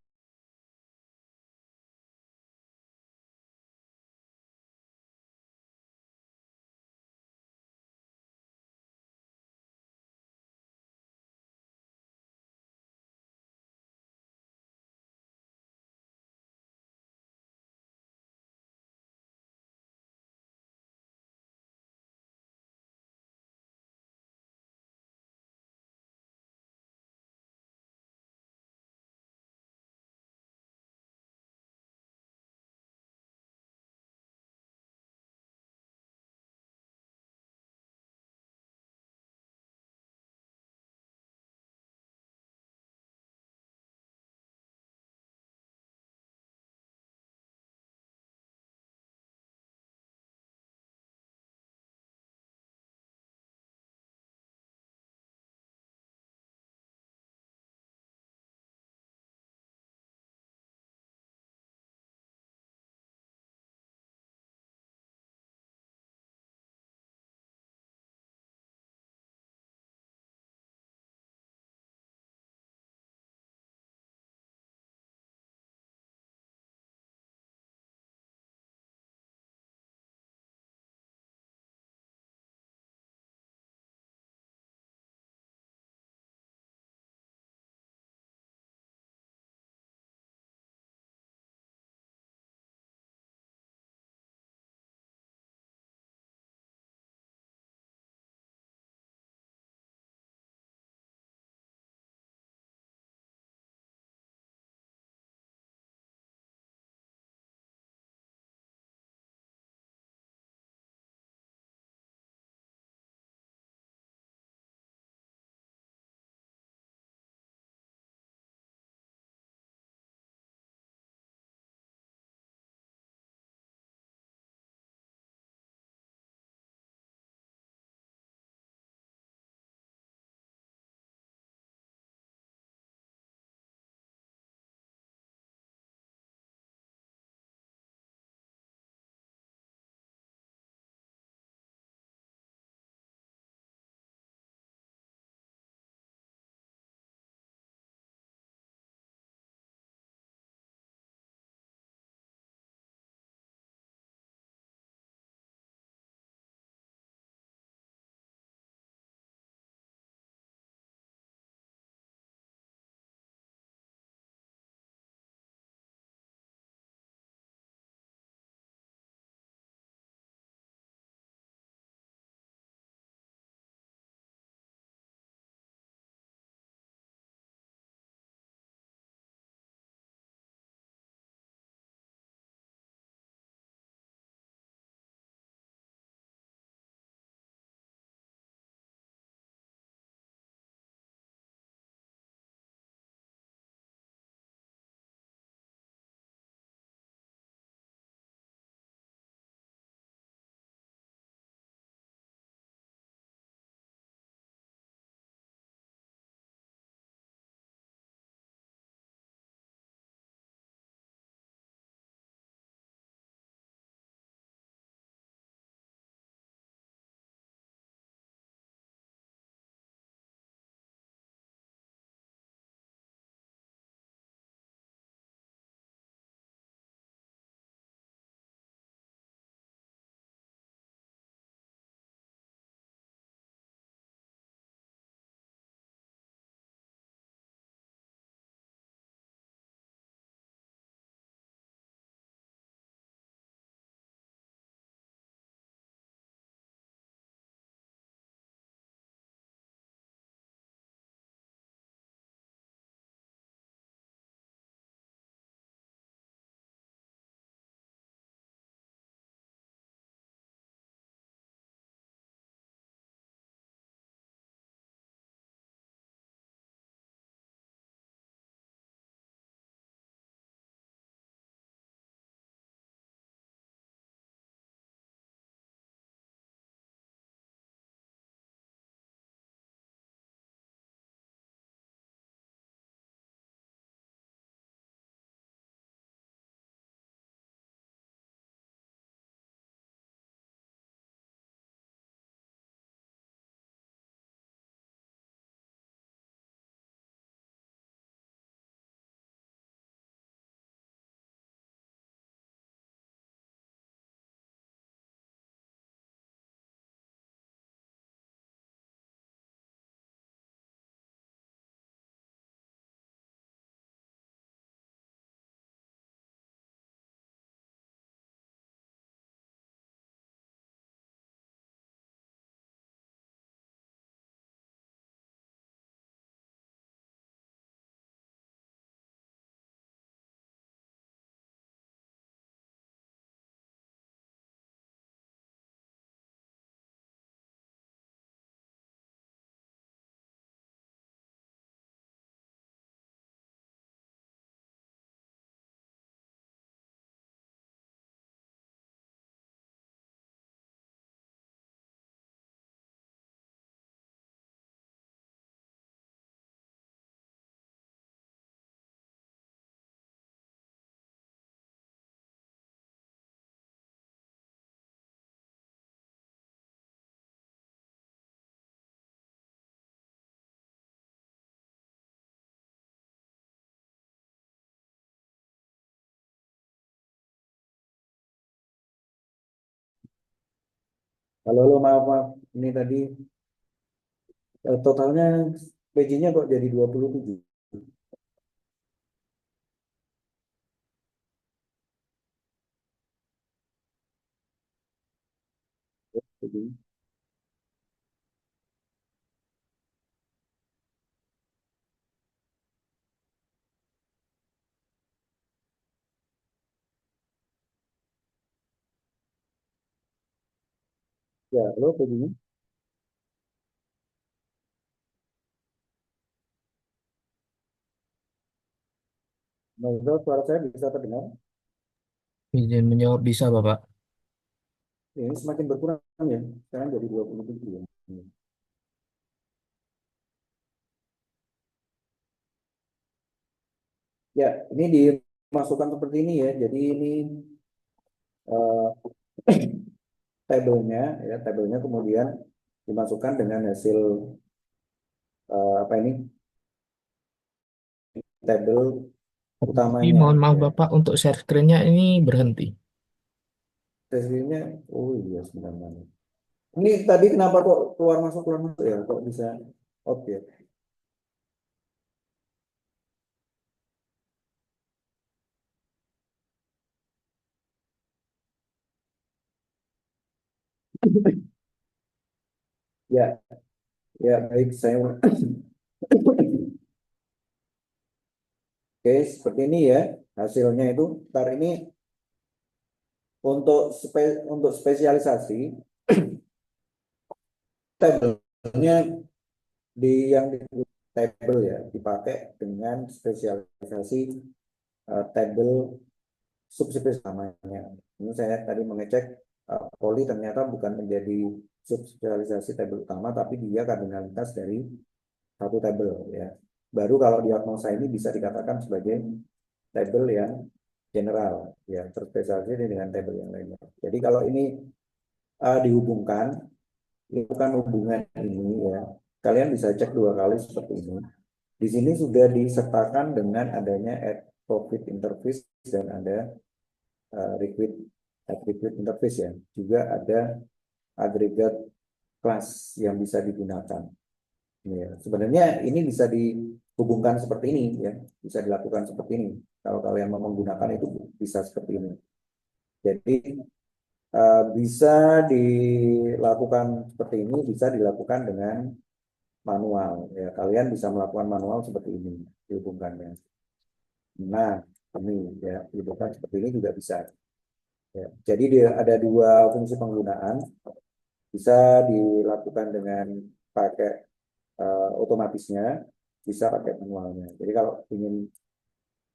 Halo, halo, maaf, maaf. Ini tadi totalnya PJ-nya kok jadi 27. Jadi, ya, halo PJ-nya. Menurut suara saya bisa terdengar. Izin menjawab bisa, Bapak. Ya, ini semakin berkurang ya. Sekarang jadi 27 ya. Ya, ini dimasukkan seperti ini ya. Jadi ini eh, tabelnya ya, tabelnya kemudian dimasukkan dengan hasil apa ini? Tabel Tapi utamanya mohon maaf, ya. Bapak, untuk share screen-nya ini berhenti. Hasilnya, oh iya sebentar. Ini tadi kenapa kok keluar masuk ya? Kok bisa off ya? Ya, ya baik saya. Oke, seperti ini ya hasilnya itu. Ntar ini untuk spesialisasi tabelnya di yang di tabel ya dipakai dengan spesialisasi tabel subspesies namanya. Ini saya tadi mengecek poli ternyata bukan menjadi subspesialisasi tabel utama tapi dia kardinalitas dari satu tabel ya. Baru kalau diagnosa ini bisa dikatakan sebagai tabel yang general ya terspesialisasi dengan tabel yang lainnya. Jadi kalau ini dihubungkan, lakukan hubungan ini ya, kalian bisa cek dua kali seperti ini. Di sini sudah disertakan dengan adanya add profit interface dan ada requit add requit interface ya. Juga ada agregat kelas yang bisa digunakan. Ya, sebenarnya ini bisa dihubungkan seperti ini ya, bisa dilakukan seperti ini. Kalau kalian mau menggunakan itu bisa seperti ini. Jadi bisa dilakukan seperti ini, bisa dilakukan dengan manual. Ya, kalian bisa melakukan manual seperti ini, dihubungkannya. Nah, ini ya, dihubungkan seperti ini juga bisa. Ya, jadi dia ada dua fungsi penggunaan, bisa dilakukan dengan pakai otomatisnya, bisa pakai manualnya. Jadi kalau ingin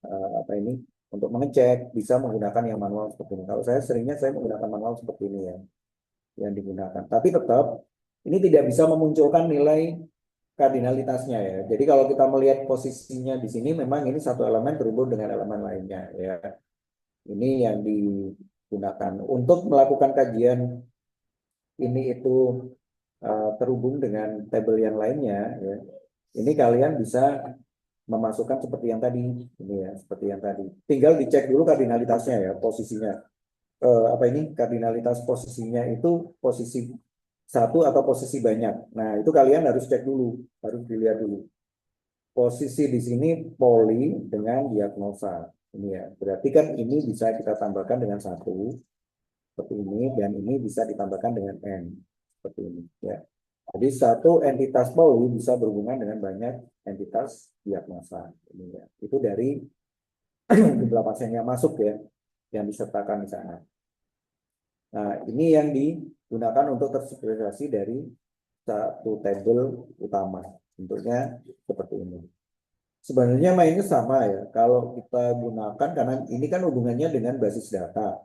apa ini untuk mengecek bisa menggunakan yang manual seperti ini. Kalau saya seringnya saya menggunakan manual seperti ini ya yang digunakan. Tapi tetap ini tidak bisa memunculkan nilai kardinalitasnya ya. Jadi kalau kita melihat posisinya di sini memang ini satu elemen terhubung dengan elemen lainnya ya. Ini yang digunakan untuk melakukan kajian ini itu terhubung dengan tabel yang lainnya ya. Ini kalian bisa memasukkan seperti yang tadi ini ya, seperti yang tadi. Tinggal dicek dulu kardinalitasnya ya, posisinya. Apa ini kardinalitas posisinya itu posisi satu atau posisi banyak. Nah, itu kalian harus cek dulu, harus dilihat dulu. Posisi di sini poli dengan diagnosa. Ini ya, berarti kan ini bisa kita tambahkan dengan satu, seperti ini, dan ini bisa ditambahkan dengan N, seperti ini. Ya. Jadi satu entitas poli bisa berhubungan dengan banyak entitas diagnosa. Ini ya. Itu dari jumlah pasien yang masuk ya, yang disertakan di sana. Nah, ini yang digunakan untuk terspesialisasi dari satu tabel utama. Bentuknya seperti ini. Sebenarnya mainnya sama ya. Kalau kita gunakan, karena ini kan hubungannya dengan basis data.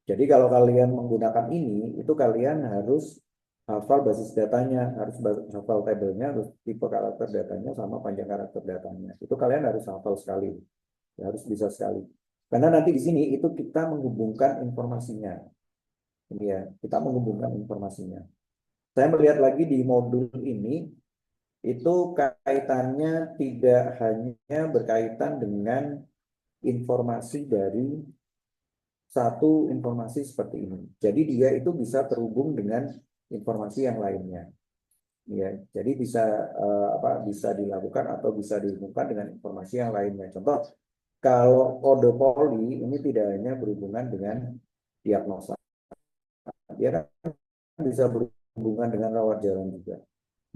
Jadi kalau kalian menggunakan ini, itu kalian harus hafal basis datanya, harus hafal tabelnya, harus tipe karakter datanya, sama panjang karakter datanya. Itu kalian harus hafal sekali, ya, harus bisa sekali. Karena nanti di sini itu kita menghubungkan informasinya. Ini ya, kita menghubungkan informasinya. Saya melihat lagi di modul ini, itu kaitannya tidak hanya berkaitan dengan informasi dari satu informasi seperti ini. Jadi dia itu bisa terhubung dengan informasi yang lainnya. Ya, jadi bisa bisa dilakukan atau bisa dihubungkan dengan informasi yang lainnya. Contoh, kalau kode poli ini tidak hanya berhubungan dengan diagnosa, dia kan bisa berhubungan dengan rawat jalan juga.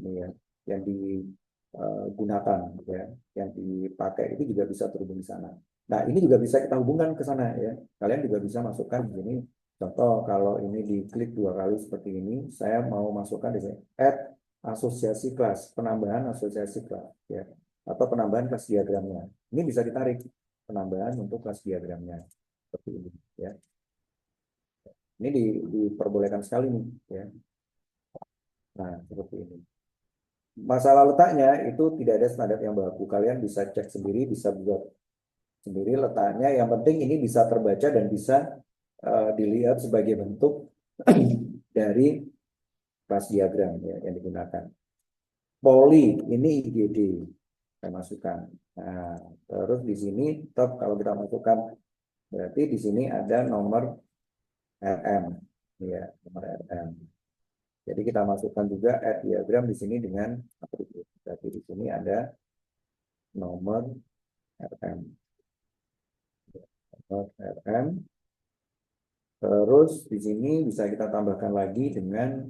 Ini ya, yang digunakan, ya, yang dipakai itu juga bisa terhubung di sana. Nah, ini juga bisa kita hubungkan ke sana ya. Kalian juga bisa masukkan di sini. Contoh, kalau ini diklik 2 kali seperti ini, saya mau masukkan di sini add asosiasi kelas, penambahan asosiasi kelas, ya, atau penambahan kelas diagramnya. Ini bisa ditarik penambahan untuk kelas diagramnya seperti ini, ya. Ini diperbolehkan sekali nih, ya. Nah, seperti ini. Masalah letaknya itu tidak ada standar yang baku. Kalian bisa cek sendiri, bisa buat sendiri letaknya. Yang penting ini bisa terbaca dan bisa dilihat sebagai bentuk dari kelas diagram ya, yang digunakan. Poli ini IGD saya masukkan. Nah, terus di sini tetap kalau kita masukkan berarti di sini ada nomor RM, ya, nomor RM. Jadi kita masukkan juga add diagram di sini dengan atribut. Berarti di sini ada nomor RM. Nomor RM. Terus di sini bisa kita tambahkan lagi dengan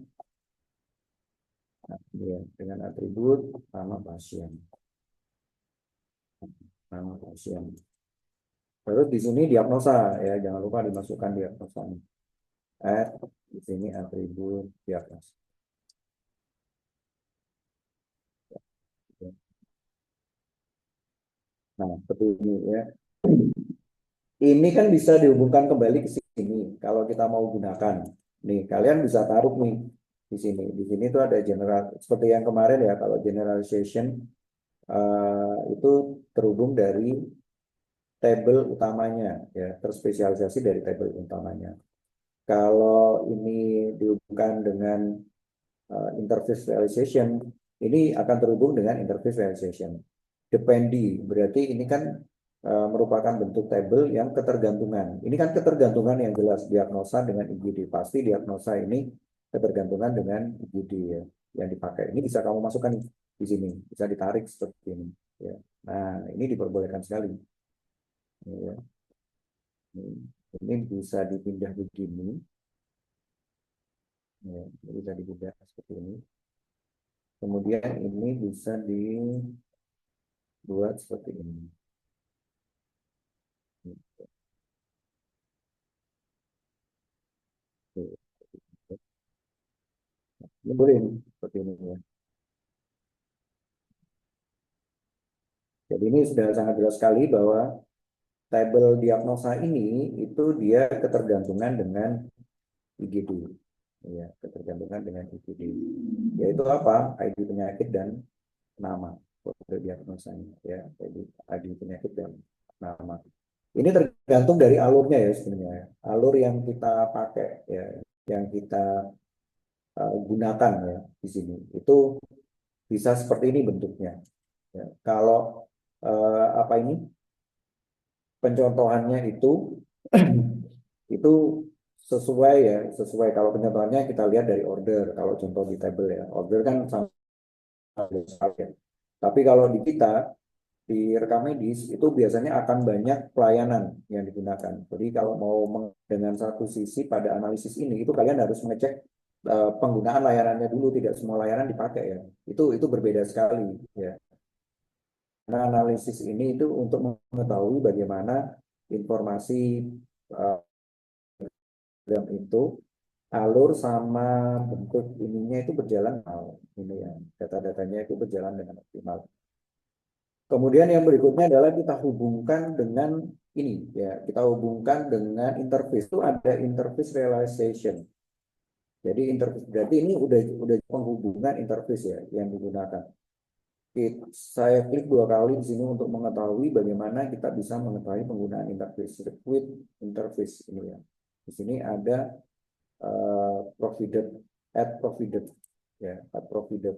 atribut nama pasien. Nama pasien. Terus di sini diagnosa ya, jangan lupa dimasukkan diagnosa. Di sini atribut diagnosa. Nah, seperti ini ya. Ini kan bisa dihubungkan kembali ke sini kalau kita mau gunakan. Nih, kalian bisa taruh nih di sini. Di sini tuh ada general seperti yang kemarin ya, kalau generalization itu terhubung dari tabel utamanya ya, terspesialisasi dari tabel utamanya. Kalau ini dihubungkan dengan interface realization, ini akan terhubung dengan interface realization. Dependi, berarti ini kan merupakan bentuk tabel yang ketergantungan. Ini kan ketergantungan yang jelas, diagnosa dengan IGD. Pasti diagnosa ini ketergantungan dengan IGD ya, yang dipakai. Ini bisa kamu masukkan di sini, bisa ditarik seperti ini. Ya. Nah, ini diperbolehkan sekali. Ya. Ini bisa dipindah begini. Ya, bisa dipindah seperti ini. Kemudian ini bisa dibuat seperti ini. Ini boleh seperti ini ya. Jadi ini sudah sangat jelas sekali bahwa tabel diagnosa ini itu dia ketergantungan dengan IGD. Ya, ketergantungan dengan IGD. Yaitu apa? ID penyakit dan nama kode diagnosanya ya. Jadi ID penyakit dan nama. Ini tergantung dari alurnya ya sebenarnya. Alur yang kita pakai ya, yang kita gunakan ya di sini. Itu bisa seperti ini bentuknya. Ya. Kalau apa ini pencontohannya itu sesuai ya, sesuai kalau pencontohannya kita lihat dari order. Kalau contoh di tabel ya, order kan sama ya. Tapi kalau di kita di rekam medis itu biasanya akan banyak pelayanan yang digunakan. Jadi kalau mau dengan satu sisi pada analisis ini itu kalian harus mengecek penggunaan layanannya dulu, tidak semua layanan dipakai ya. Itu berbeda sekali ya. Nah, analisis ini itu untuk mengetahui bagaimana informasi itu alur sama bentuk ininya itu berjalan ini ya, data-datanya itu berjalan dengan optimal. Kemudian yang berikutnya adalah kita hubungkan dengan ini ya, kita hubungkan dengan interface. Itu ada interface realization. Jadi interface berarti ini udah penghubungan interface ya yang digunakan. Saya klik 2 kali di sini untuk mengetahui bagaimana kita bisa mengetahui penggunaan interface. Circuit interface ini ya. Di sini ada provided, add provided, ya, add provided.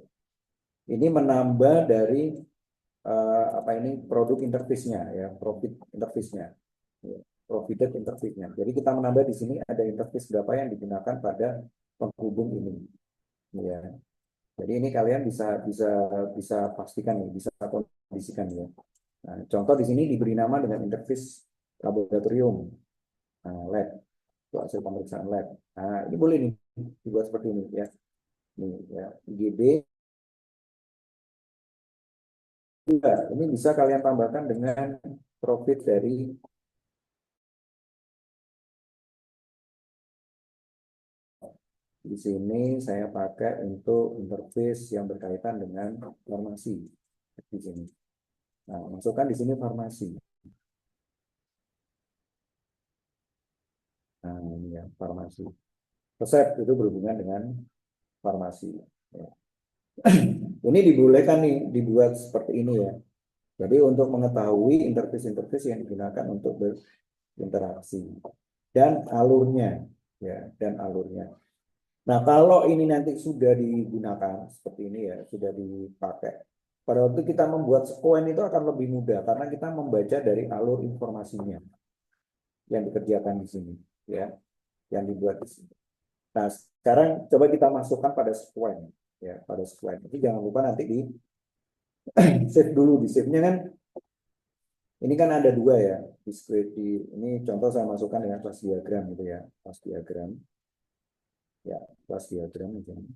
Ini menambah dari apa ini produk interface-nya ya, profit interface-nya, ya, provided interface-nya. Jadi kita menambah di sini ada interface berapa yang digunakan pada penghubung ini. Ya. Jadi ini kalian bisa bisa bisa pastikan nih, bisa kondisikan ya. Nah, contoh di sini diberi nama dengan interface laboratorium, nah, lab, itu hasil pemeriksaan lab. Nah, ini boleh nih dibuat seperti ini ya. Nih ya, GB. Ya, ini bisa kalian tambahkan dengan profit dari di sini saya pakai untuk interface yang berkaitan dengan farmasi di sini. Nah, masukkan di sini farmasi. Nah, ini ya farmasi. Resep itu berhubungan dengan farmasi. Ya. Ini dibolehkan nih dibuat seperti ini ya. Jadi untuk mengetahui interface-interface yang digunakan untuk berinteraksi dan alurnya, ya, dan alurnya. Nah, kalau ini nanti sudah digunakan seperti ini ya, sudah dipakai. Pada waktu kita membuat sekuen itu akan lebih mudah karena kita membaca dari alur informasinya yang dikerjakan di sini, ya, yang dibuat di sini. Nah, sekarang coba kita masukkan pada sekuen, ya, pada sekuen. Jadi jangan lupa nanti di save dulu, di save-nya kan ini kan ada dua ya, ini contoh saya masukkan dengan kelas diagram gitu ya, kelas diagram, ya, kelas diagram misalnya.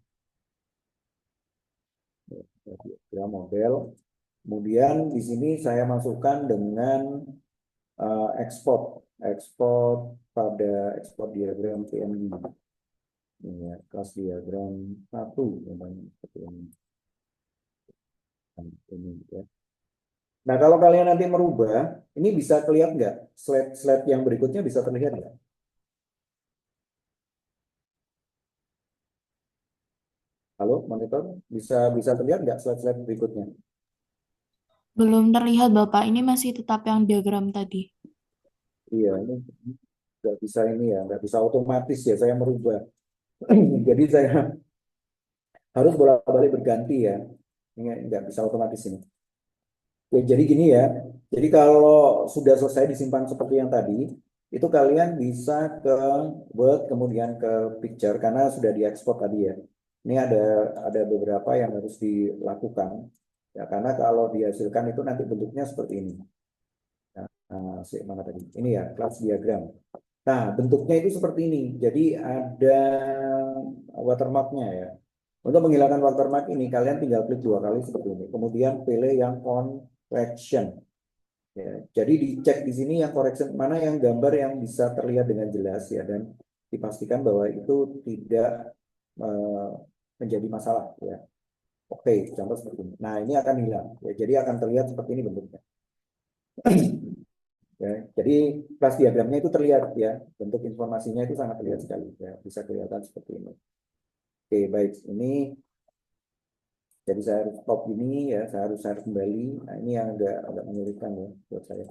Ya, model. Kemudian di sini saya masukkan dengan ekspor, ekspor pada ekspor diagram PNG. Ini ya, kelas diagram 1 seperti ini. Ini ya. Nah, kalau kalian nanti merubah, ini bisa kelihatan nggak? Slide yang berikutnya bisa terlihat nggak? Halo, monitor, bisa bisa terlihat nggak slide-slide berikutnya? Belum terlihat, Bapak. Ini masih tetap yang diagram tadi. Iya, ini nggak bisa ini ya, nggak bisa otomatis ya, saya merubah. Jadi saya harus bolak-balik berganti ya. Ini nggak bisa otomatis ini. Oke, jadi gini ya. Jadi kalau sudah selesai disimpan seperti yang tadi, itu kalian bisa ke Word kemudian ke Picture karena sudah diekspor tadi ya. Ini ada beberapa yang harus dilakukan. Ya, karena kalau dihasilkan itu nanti bentuknya seperti ini. Nah, mana tadi? Ini ya, class diagram. Nah, bentuknya itu seperti ini. Jadi ada watermarknya ya. Untuk menghilangkan watermark ini, kalian tinggal klik 2 kali seperti ini. Kemudian pilih yang correction. Ya, jadi dicek di sini yang correction mana yang gambar yang bisa terlihat dengan jelas ya dan dipastikan bahwa itu tidak eh, menjadi masalah ya. Oke, contoh seperti ini. Nah, ini akan hilang. Ya, jadi akan terlihat seperti ini bentuknya. Ya, jadi kelas diagramnya itu terlihat ya, bentuk informasinya itu sangat terlihat sekali ya, bisa kelihatan seperti ini. Oke, baik. Ini jadi saya harus stop ini ya, saya harus kembali. Nah, ini yang agak menyulitkan ya buat saya.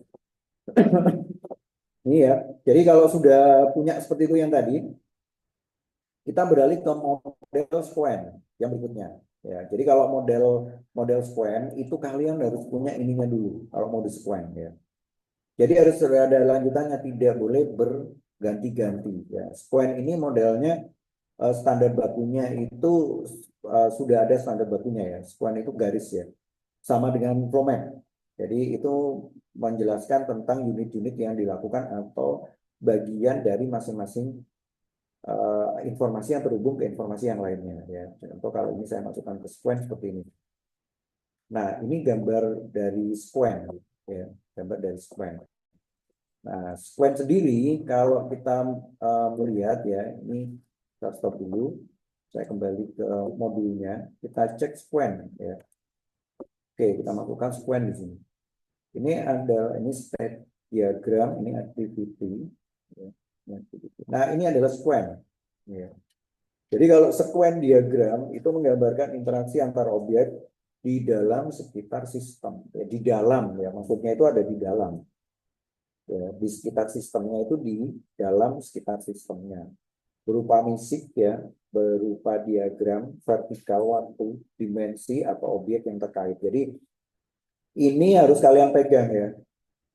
Ini ya. Jadi kalau sudah punya seperti itu yang tadi, kita beralih ke model squen yang berikutnya. Ya, jadi kalau model model squen itu kalian harus punya ininya dulu. Kalau model squen ya. Jadi harus ada lanjutannya, tidak boleh berganti-ganti. Ya, squen ini modelnya standar bakunya itu sudah ada standar bakunya ya. Squen itu garis ya. Sama dengan Promet. Jadi itu menjelaskan tentang unit-unit yang dilakukan atau bagian dari masing-masing informasi yang terhubung ke informasi yang lainnya ya. Contoh kalau ini saya masukkan ke squen seperti ini. Nah, ini gambar dari squen ya, gambar dari squen. Nah, squen sendiri kalau kita melihat ya, ini kita stop dulu. Saya kembali ke modulnya, kita cek squen ya. Oke, kita masukkan squen di sini. Ini state diagram, ini activity. Ya. Nah, ini adalah squen. Ya. Jadi kalau sekuen diagram itu menggambarkan interaksi antar objek di dalam sekitar sistem. Ya, di dalam ya, maksudnya itu ada di dalam. Ya, di sekitar sistemnya itu di dalam sekitar sistemnya. Berupa misik ya, berupa diagram vertikal waktu, dimensi atau objek yang terkait. Jadi ini harus kalian pegang ya.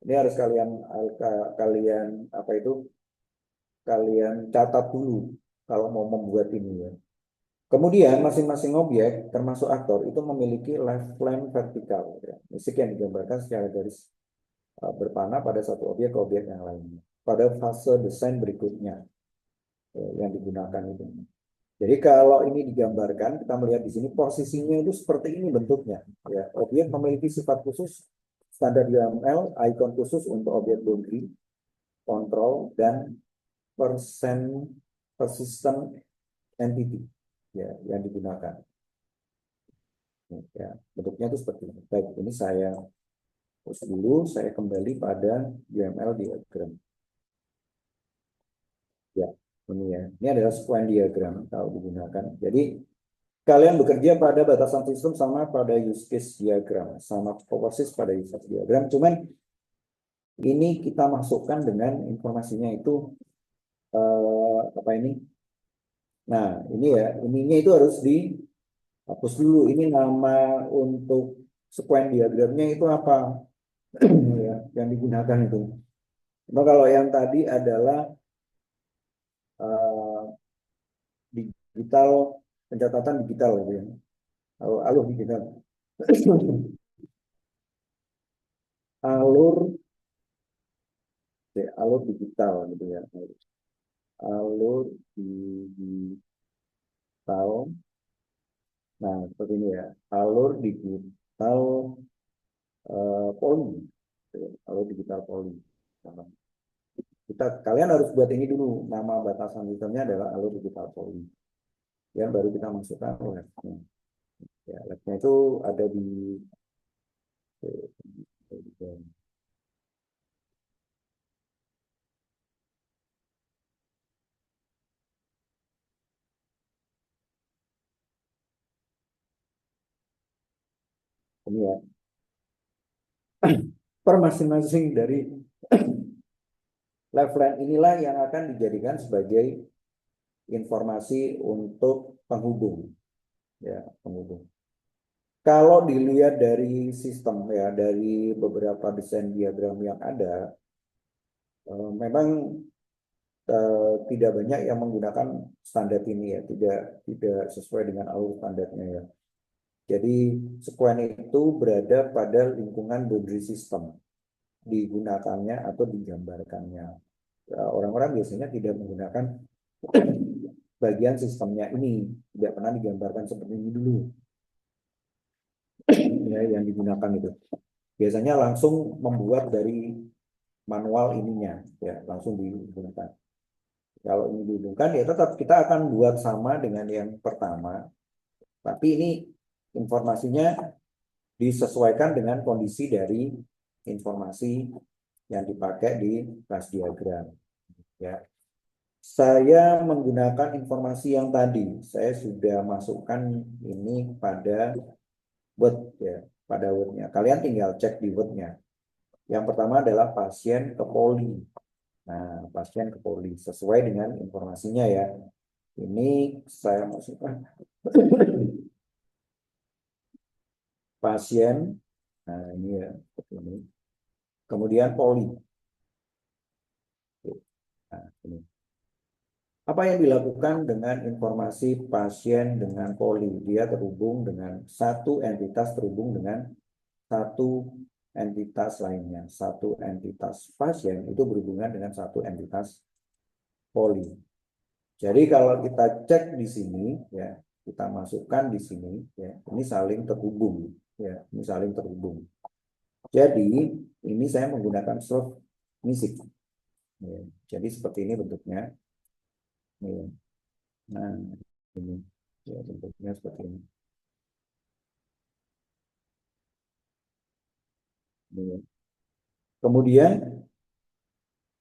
Ini harus kalian apa itu? Kalian catat dulu kalau mau membuat ini ya. Kemudian masing-masing objek termasuk aktor itu memiliki lifeline vertikal, ya. Musik yang digambarkan secara garis berpanah pada satu objek ke objek yang lainnya. Pada fase desain berikutnya yang digunakan itu. Jadi kalau ini digambarkan, kita melihat di sini posisinya itu seperti ini bentuknya. Ya, objek memiliki sifat khusus, standar UML, icon khusus untuk objek boundary, control, dan persistent entity ya, yang digunakan. Ya, bentuknya itu seperti ini. Baik, ini saya hapus dulu, saya kembali pada UML diagram. Ya, ini ya. Ini adalah sequence diagram kalau digunakan. Jadi kalian bekerja pada batasan sistem sama pada use case diagram, sama persis pada use case diagram. Cuman ini kita masukkan dengan informasinya itu apa ini? Nah, ini ya, ininya itu harus dihapus dulu. Ini nama untuk sequence diagramnya itu apa? Ya, yang digunakan itu. Nah, kalau yang tadi adalah digital, pencatatan digital gitu ya. Alur digital. alur digital gitu ya. Alur digital. Nah, seperti ini ya. Alur digital poli. Alur digital poli. Kalian harus buat ini dulu. Nama batasan sistemnya adalah alur digital poli. Ya, baru kita masukkan labnya. Ya, labnya itu ada di ini ya. Per masing-masing dari lifeline inilah yang akan dijadikan sebagai informasi untuk penghubung. Ya, penghubung. Kalau dilihat dari sistem ya, dari beberapa desain diagram yang ada, memang tidak banyak yang menggunakan standar ini ya, tidak sesuai dengan alur standarnya ya. Jadi sequence itu berada pada lingkungan boundary system, digunakannya atau digambarkannya. Orang-orang biasanya tidak menggunakan bagian sistemnya ini, tidak pernah digambarkan seperti ini dulu. Ya, yang digunakan itu biasanya langsung membuat dari manual ininya ya, langsung dihubungkan. Kalau ini dihubungkan ya tetap kita akan buat sama dengan yang pertama, tapi ini informasinya disesuaikan dengan kondisi dari informasi yang dipakai di kelas diagram ya. Saya menggunakan informasi yang tadi, saya sudah masukkan ini pada Word ya, pada Word-nya. Kalian tinggal cek di Word-nya. Yang pertama adalah pasien ke poli. Nah, pasien ke poli sesuai dengan informasinya ya. Ini saya masukkan pasien. Nah, ini ya, ini. Kemudian poli. Nah, ini. Apa yang dilakukan dengan informasi pasien dengan poli? Dia terhubung dengan satu entitas terhubung dengan satu entitas lainnya. Satu entitas pasien itu berhubungan dengan satu entitas poli. Jadi kalau kita cek di sini, ya kita masukkan di sini, ya ini saling terhubung, ya ini saling terhubung. Jadi ini saya menggunakan soft music. Ya, jadi seperti ini bentuknya. Ya. Nah ini ya, bentuknya seperti ini. Ya. Kemudian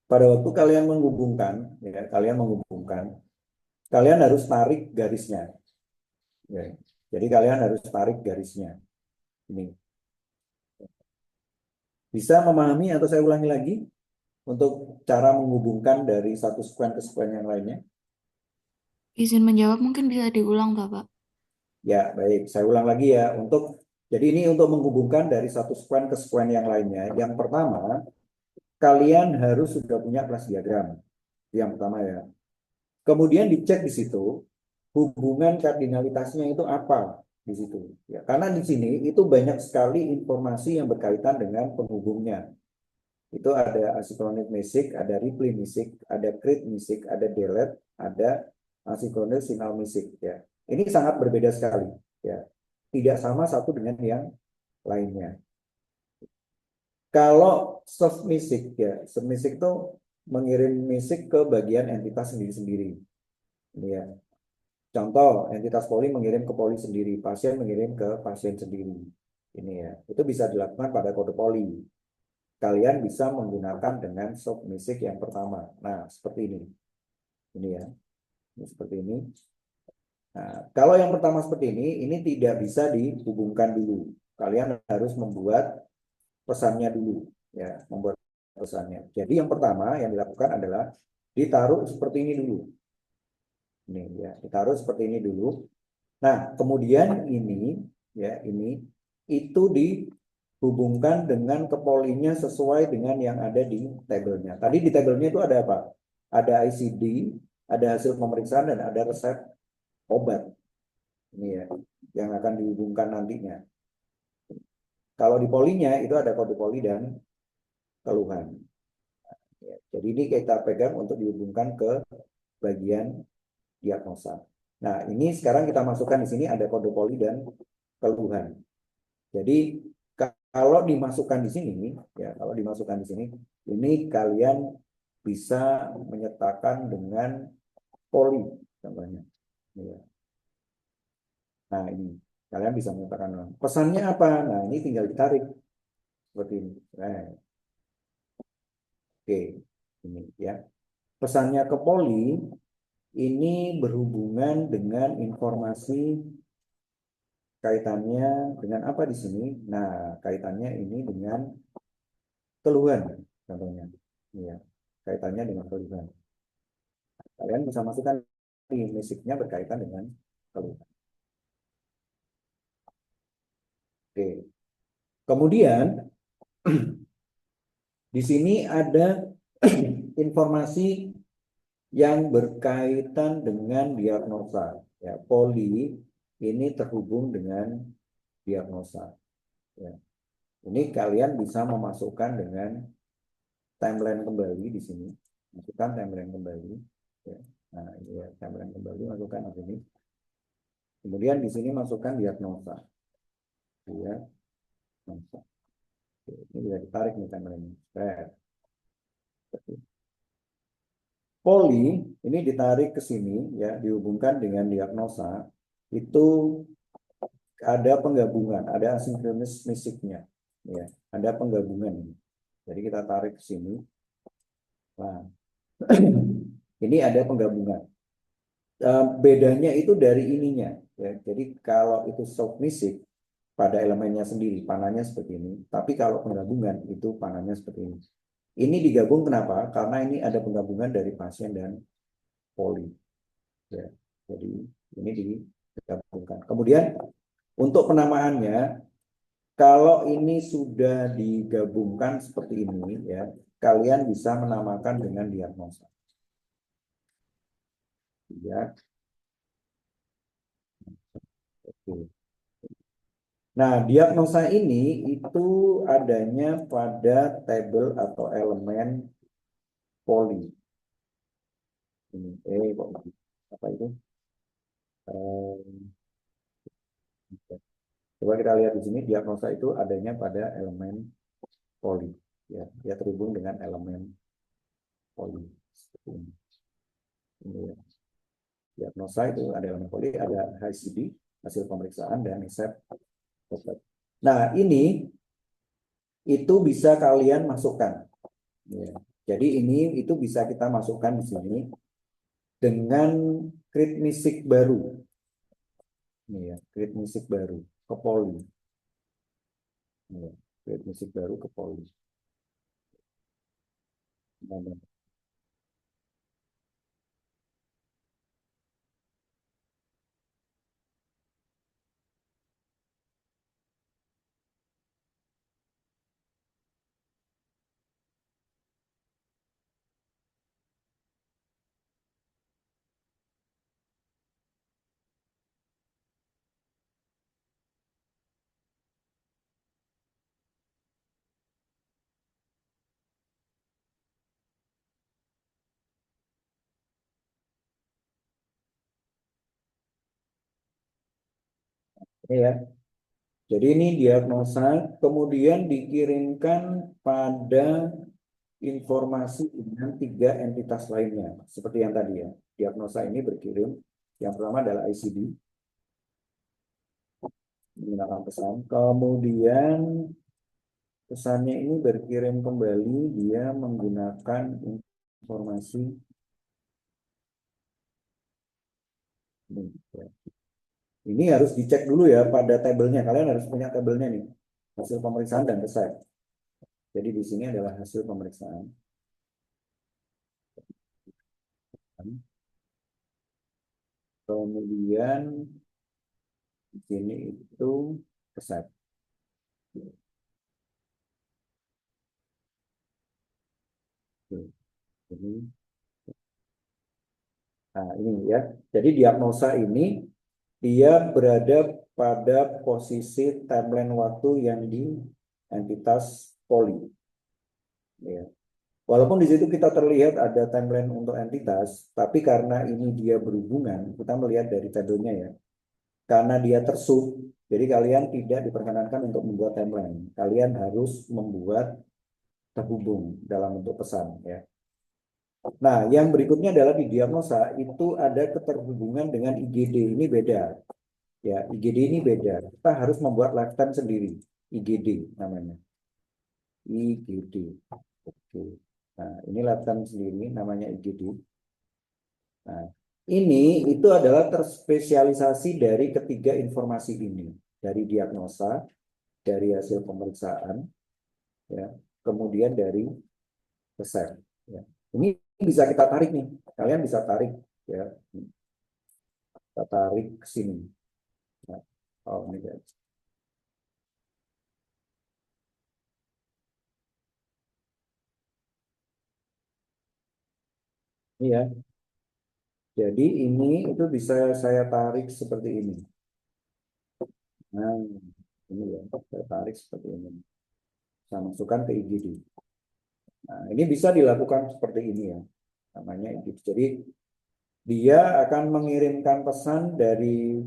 pada waktu kalian menghubungkan, ya kalian harus tarik garisnya. Ya. Jadi kalian harus tarik garisnya. Ini. Bisa memahami atau saya ulangi lagi untuk cara menghubungkan dari satu sequence ke sequence yang lainnya? Izin menjawab mungkin bisa diulang, Bapak. Ya, baik. Saya ulang lagi ya. Jadi ini untuk menghubungkan dari satu sequence ke sequence yang lainnya. Yang pertama, kalian harus sudah punya kelas diagram. Yang pertama ya. Kemudian dicek di situ, hubungan kardinalitasnya itu apa di situ. Ya, karena di sini itu banyak sekali informasi yang berkaitan dengan penghubungnya. Itu ada asynchronous message, ada reply message, ada create message, ada delete, ada asynchronous signal message. Ya, ini sangat berbeda sekali. Ya, tidak sama satu dengan yang lainnya. Kalau submissive ya, submissive itu mengirim message ke bagian entitas sendiri-sendiri. Ini ya. Contoh, entitas poli mengirim ke poli sendiri, pasien mengirim ke pasien sendiri. Ini ya, itu bisa dilakukan pada kode poli. Kalian bisa menggunakan dengan submissive yang pertama. Nah, seperti ini. Ini ya, ini seperti ini. Nah, kalau yang pertama seperti ini tidak bisa dihubungkan dulu. Kalian harus membuat pesannya dulu, ya, membuat pesannya. Jadi yang pertama yang dilakukan adalah ditaruh seperti ini dulu. Ini ya, ditaruh seperti ini dulu. Nah, kemudian ini ya, ini itu dihubungkan dengan kepolinya sesuai dengan yang ada di tabelnya. Tadi di tabelnya itu ada apa? Ada ICD, ada hasil pemeriksaan dan ada resep obat. Ini ya, yang akan dihubungkan nantinya. Kalau di polinya itu ada kode poli dan keluhan. Ya, jadi ini kita pegang untuk dihubungkan ke bagian diagnosa. Nah, ini sekarang kita masukkan di sini ada kode poli dan keluhan. Jadi kalau dimasukkan di sini, ya kalau dimasukkan di sini, ini kalian bisa menyertakan dengan poli, contohnya. Ya. Nah ini kalian bisa menyertakan. Pesannya apa? Nah ini tinggal ditarik seperti ini. Nah, oke, ini ya. Pesannya ke poli ini berhubungan dengan informasi kaitannya dengan apa di sini? Nah, kaitannya ini dengan keluhan, contohnya. Ya, kaitannya dengan keluhan. Kalian bisa masukkan di musiknya berkaitan dengan keluhan. Oke. Kemudian di sini ada informasi yang berkaitan dengan diagnosa. Ya, poli ini terhubung dengan diagnosa. Ya. Ini kalian bisa memasukkan dengan timeline kembali di sini. Masukkan timeline kembali. Ya. Nah, ini ya, timeline kembali, masukkan di sini. Kemudian di sini masukkan diagnosa. Diagnosa. Ini bisa ditarik nih timeline. Poli ini ditarik ke sini ya, dihubungkan dengan diagnosa, itu ada penggabungan, ada asynchronous message-nya ya, ada penggabungan. Jadi kita tarik ke sini. Nah, ini ada penggabungan. Bedanya itu dari ininya ya. Jadi kalau itu submissive pada elemennya sendiri panahnya seperti ini, tapi kalau penggabungan itu panahnya seperti ini. Ini digabung kenapa? Karena ini ada penggabungan dari pasien dan poli. Ya, jadi ini digabungkan. Kemudian untuk penamaannya, kalau ini sudah digabungkan seperti ini, ya, kalian bisa menamakan dengan diagnosa. Ya, oke. Nah, diagnosa ini itu adanya pada tabel atau elemen poli. Ini, kok apa itu? Coba kita lihat di sini, diagnosa itu adanya pada elemen poli. Ya, dia terhubung dengan elemen poli. Seperti ini. Ini ya. Diagnosa itu ada elemen poli, ada HCD, hasil pemeriksaan, dan resep obat. Nah, ini itu bisa kalian masukkan. Ya. Jadi ini itu bisa kita masukkan di sini dengan create music baru. Ini ya, create music baru ke poli. Ya, create music baru ke poli. Nah, Ini ya. Jadi ini diagnosa, kemudian dikirimkan pada informasi dengan 3 entitas lainnya. Seperti yang tadi ya. Diagnosa ini berkirim. Yang pertama adalah ICD, menggunakan pesan. Kemudian pesannya ini berkirim kembali, dia menggunakan informasi ini. Ya. Ini harus dicek dulu ya pada tabelnya. Kalian harus punya tabelnya nih. Hasil pemeriksaan dan resep. Jadi di sini adalah hasil pemeriksaan. Kemudian di sini itu resep. Jadi, nah ini ya. Jadi diagnosa ini dia berada pada posisi timeline waktu yang di entitas poli. Ya. Walaupun di situ kita terlihat ada timeline untuk entitas, tapi karena ini dia berhubungan, kita melihat dari tabelnya ya. Karena dia tersub, jadi kalian tidak diperkenankan untuk membuat timeline. Kalian harus membuat terhubung dalam bentuk pesan ya. Nah, yang berikutnya adalah di diagnosa itu ada keterhubungan dengan IGD. Ini beda. Ya, IGD ini beda. Kita harus membuat lifetime sendiri. IGD namanya. IGD. Oke. Nah, ini lifetime sendiri namanya IGD. Nah, ini itu adalah terspesialisasi dari ketiga informasi ini. Dari diagnosa, dari hasil pemeriksaan, ya, kemudian dari resep. Ya. Ini bisa kita tarik nih. Kalian bisa tarik ya. Kita tarik ke sini. Nah, oh ini guys. Ini ya. Jadi ini itu bisa saya tarik seperti ini. Nah, ini ya, saya tarik seperti ini. Saya masukkan ke IGD. Nah, ini bisa dilakukan seperti ini ya. Namanya IGD. Jadi dia akan mengirimkan pesan dari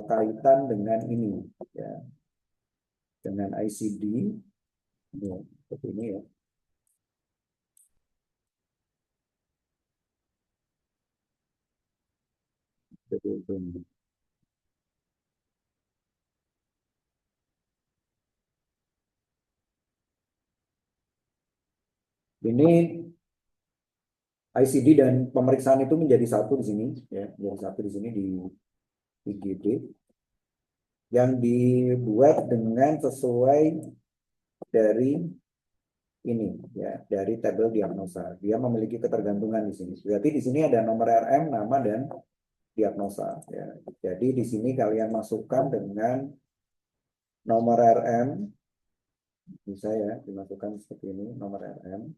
kaitan dengan ini ya. Dengan ICD. Ya, seperti ini ya. Seperti ini. Ini ICD dan pemeriksaan itu menjadi satu di sini ya, menjadi satu di sini di IGD yang dibuat dengan sesuai dari ini ya, dari tabel diagnosa. Dia memiliki ketergantungan di sini. Berarti di sini ada nomor RM, nama dan diagnosa ya. Jadi di sini kalian masukkan dengan nomor RM, bisa ya dimasukkan seperti ini, nomor RM.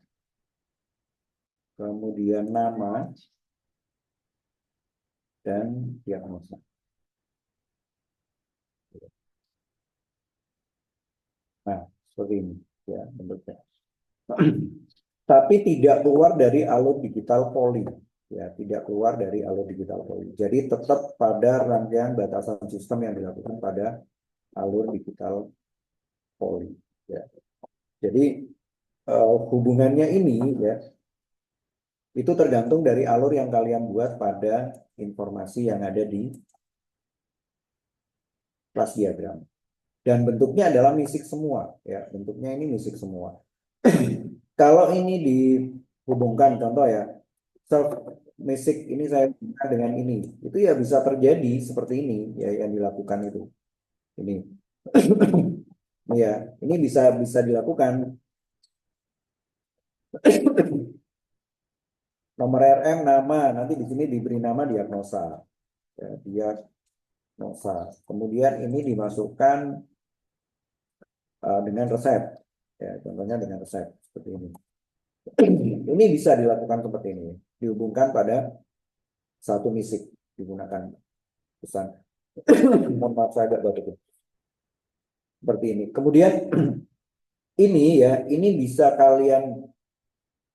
Kemudian nama dan diagnosa. Nah, seperti ini ya bentuknya. Tapi tidak keluar dari alur digital poli. Ya, tidak keluar dari alur digital poli. Jadi tetap pada rangkaian batasan sistem yang dilakukan pada alur digital poli. Ya. Jadi hubungannya ini ya itu tergantung dari alur yang kalian buat pada informasi yang ada di kelas diagram. Dan bentuknya adalah misik semua, ya. Bentuknya ini misik semua. Kalau ini dihubungkan, contoh ya, self misik ini saya hubungkan dengan ini, itu ya bisa terjadi seperti ini, ya yang dilakukan itu. Ini, ya, ini bisa dilakukan. Nomor RM, nama, nanti di sini diberi nama diagnosa, ya, diagnosa. Kemudian ini dimasukkan dengan resep, ya, contohnya dengan resep seperti ini. Ini bisa dilakukan seperti ini, dihubungkan pada satu misik digunakan pesan. Mohon maaf saya agak batuk. Seperti ini. Kemudian ini ya, ini bisa kalian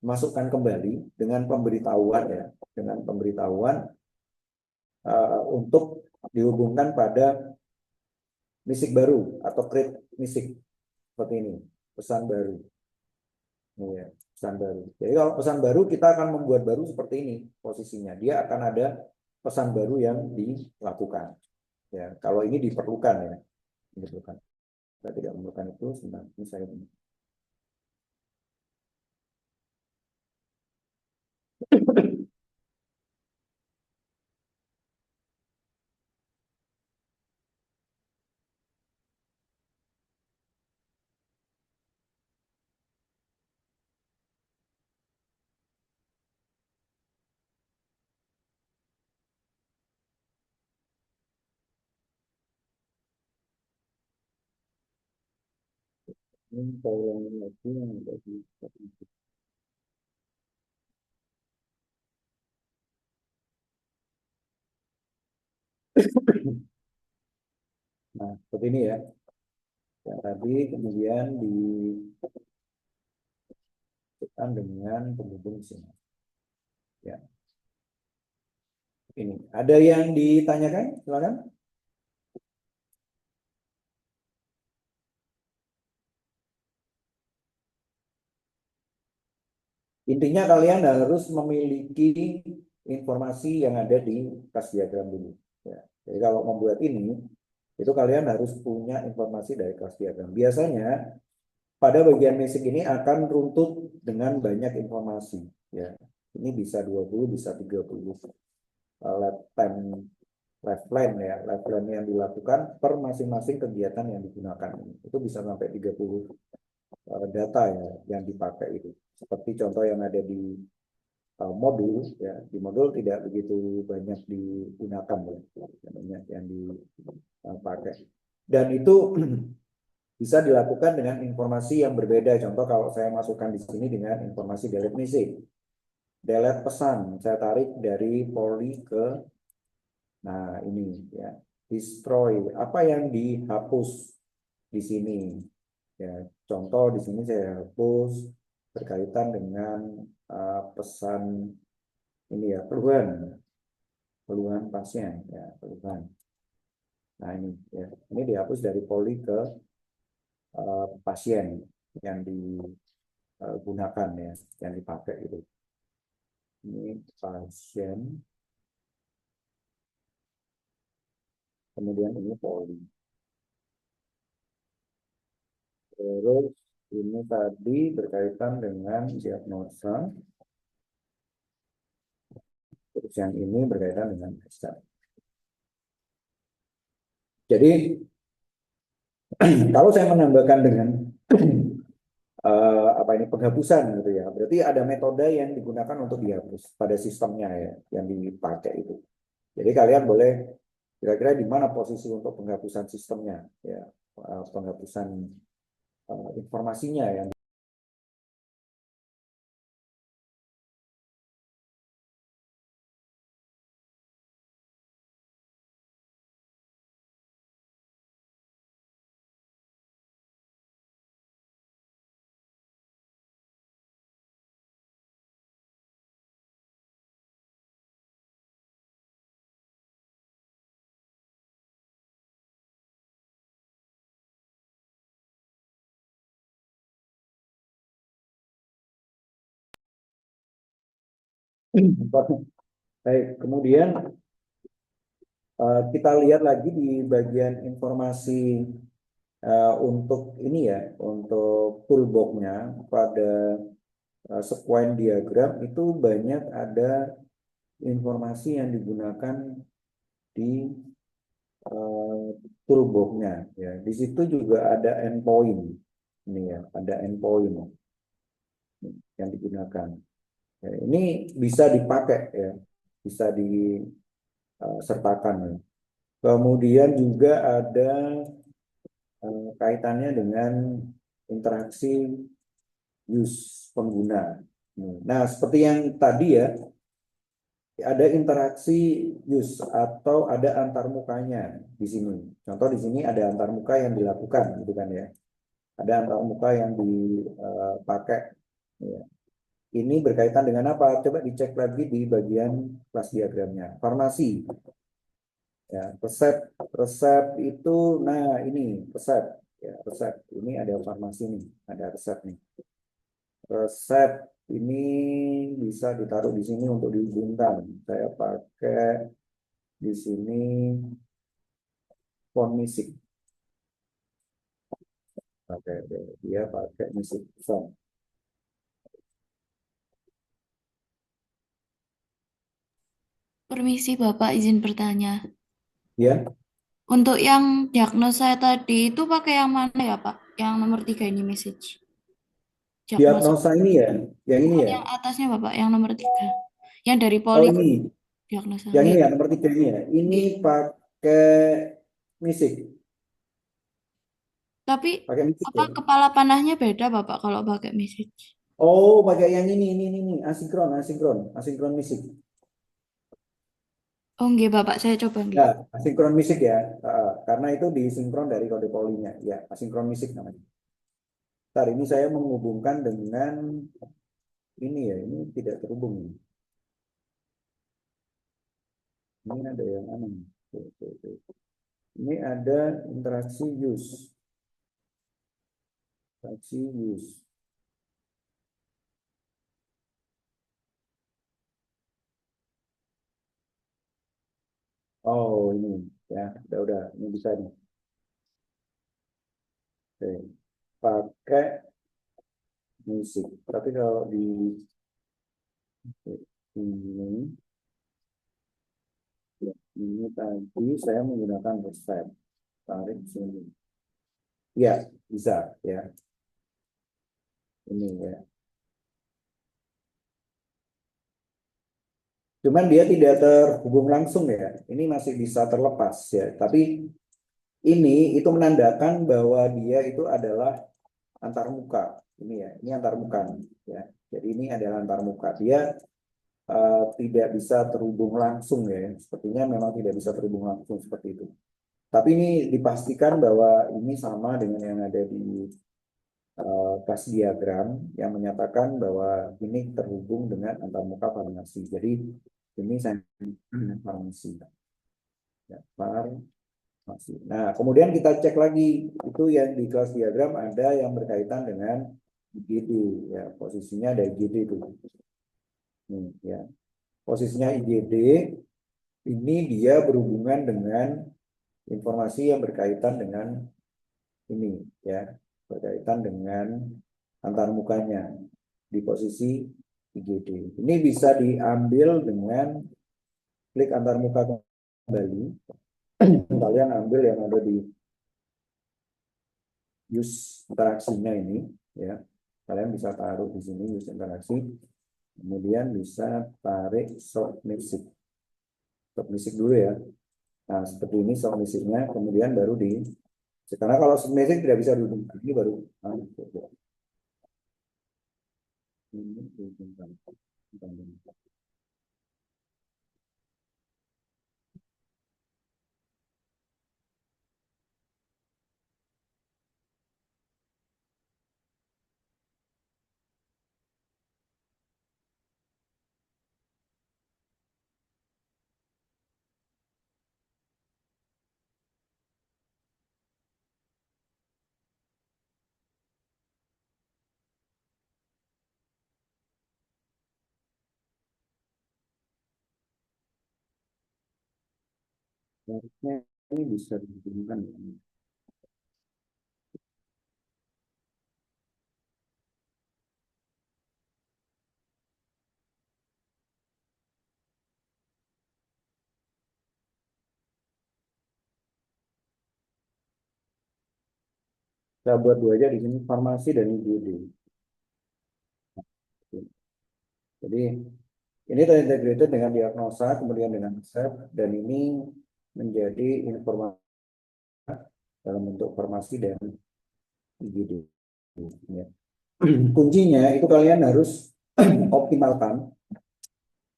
masukkan kembali dengan pemberitahuan ya, dengan pemberitahuan untuk dihubungkan pada MISIK baru atau create MISIK seperti ini, pesan baru. Ya, pesan baru. Jadi kalau pesan baru kita akan membuat baru seperti ini posisinya. Dia akan ada pesan baru yang dilakukan. Ya, kalau ini diperlukan ya, diperlukan. Kita tidak memerlukan itu sebentar. Ini saya ini kalau yang lagi yang ada di nah seperti ini ya. Ya, tadi kemudian ditekan dengan penghubung sini. Ya, ini ada yang ditanyakan? Silakan. Intinya kalian harus memiliki informasi yang ada di kelas diagram dulu. Ya. Jadi kalau membuat ini, itu kalian harus punya informasi dari kelas diagram. Biasanya pada bagian basic ini akan runtut dengan banyak informasi. Ya. Ini bisa 20, bisa 30 lifetime lifeline ya, lifeline yang dilakukan per masing-masing kegiatan yang digunakan ini. Itu bisa sampai 30 data ya yang dipakai itu. Seperti contoh yang ada di modul ya, di modul tidak begitu banyak digunakan ya, banyak yang dipakai. Dan itu bisa dilakukan dengan informasi yang berbeda. Contoh kalau saya masukkan di sini dengan informasi delete message, delete pesan, saya tarik dari poly ke, nah ini ya, destroy, apa yang dihapus di sini. Ya, contoh di sini saya hapus berkaitan dengan pesan ini ya, keluhan pasien ya, keluhan. Nah ini ya, ini dihapus dari poli ke pasien yang digunakan ya, yang dipakai itu. Ini pasien, kemudian ini poli. Terus ini tadi berkaitan dengan diagnosa. Terus yang ini berkaitan dengan ekstra. Jadi kalau saya menambahkan dengan apa ini penghapusan gitu ya, berarti ada metode yang digunakan untuk dihapus pada sistemnya ya, yang dipakai itu. Jadi kalian boleh kira-kira di mana posisi untuk penghapusan sistemnya ya, penghapusan informasinya yang baik. Kemudian kita lihat lagi di bagian informasi untuk ini ya, untuk toolbox-nya pada sequence diagram itu banyak ada informasi yang digunakan di toolbox-nya ya. Di situ juga ada endpoint. Ini ya, ada endpoint yang digunakan. Ya, ini bisa dipakai ya, bisa disertakan ya. Kemudian juga ada kaitannya dengan interaksi use pengguna. Nah, seperti yang tadi ya, ada interaksi use atau ada antarmukanya di sini. Contoh di sini ada antarmuka yang dilakukan, gitu kan ya. Ada antarmuka yang dipakai. Ya. Ini berkaitan dengan apa? Coba dicek lagi di bagian kelas diagramnya. Farmasi. Ya, resep resep itu, nah ini resep ya, resep ini ada farmasi nih, ada resep nih. Resep ini bisa ditaruh di sini untuk dihubungkan. Saya pakai di sini font Misik. Pakai dia pakai Misik font. Permisi Bapak, izin bertanya. Ya, Untuk yang diagnosa saya tadi itu pakai yang mana ya Pak? Yang nomor 3 ini message. Diagnosa. diagnosa ini ya, yang ini Bukan ya. yang atasnya Bapak, yang nomor 3. Yang dari Oh poli ini, diagnosa. yang Ya. ini ya nomor 3 ini ya. Ini Iya. pakai Misik, Tapi pakai Misik apa ya. kepala panahnya beda Bapak kalau pakai message? Oh, pakai yang ini, asinkron, asinkron, asinkron Misik. Oh nggih Bapak, saya coba nggih. Ya, asinkron Misik ya. Karena itu disinkron dari kode polinya. Ya, asinkron Misik namanya. Ntar ini saya menghubungkan dengan ini ya, ini tidak terhubung. Ini ada yang aneh. Tuh, tuh, tuh. Ini ada interaksi use. Interaksi use. Oh, ini ya, udah, ini bisa nih. Oke. Pakai musik. Tapi kalau di ini, ya, ini tadi saya menggunakan resep. Tarik sini. Ya, bisa ya. Ini ya. Cuman dia tidak terhubung langsung ya. Ini masih bisa terlepas ya. Tapi ini itu menandakan bahwa dia itu adalah antarmuka. Ini ya, ini antarmuka ya. Jadi ini adalah antarmuka. Dia tidak bisa terhubung langsung ya. Sepertinya memang tidak bisa terhubung langsung seperti itu. Tapi ini dipastikan bahwa ini sama dengan yang ada di class diagram yang menyatakan bahwa ini terhubung dengan antarmuka farmasi. Jadi ini saya farmasi. Ya, farmasi. Nah, kemudian kita cek lagi itu yang di kelas diagram ada yang berkaitan dengan IGD ya, posisinya ada IGD itu. Nih, ya. Posisinya IGD ini dia berhubungan dengan informasi yang berkaitan dengan ini ya, berkaitan dengan antarmukanya di posisi IGD. Ini bisa diambil dengan klik antarmuka kembali. Kalian ambil yang ada di use interaksinya ini ya. Kalian bisa taruh di sini use interaksi. Kemudian bisa tarik submissing. Submissing dulu ya. Nah, seperti ini submissingnya, kemudian baru di karena kalau submissing tidak bisa dihubungkan. Ini baru ini dihubungkan. Harusnya ini bisa dihubungkan ya. Kita buat dua aja di sini farmasi dan IGD. Jadi ini terintegrated dengan diagnosa, kemudian dengan resep, dan ini menjadi informasi dalam bentuk farmasi dan IGD. Ya. Kuncinya itu kalian harus optimalkan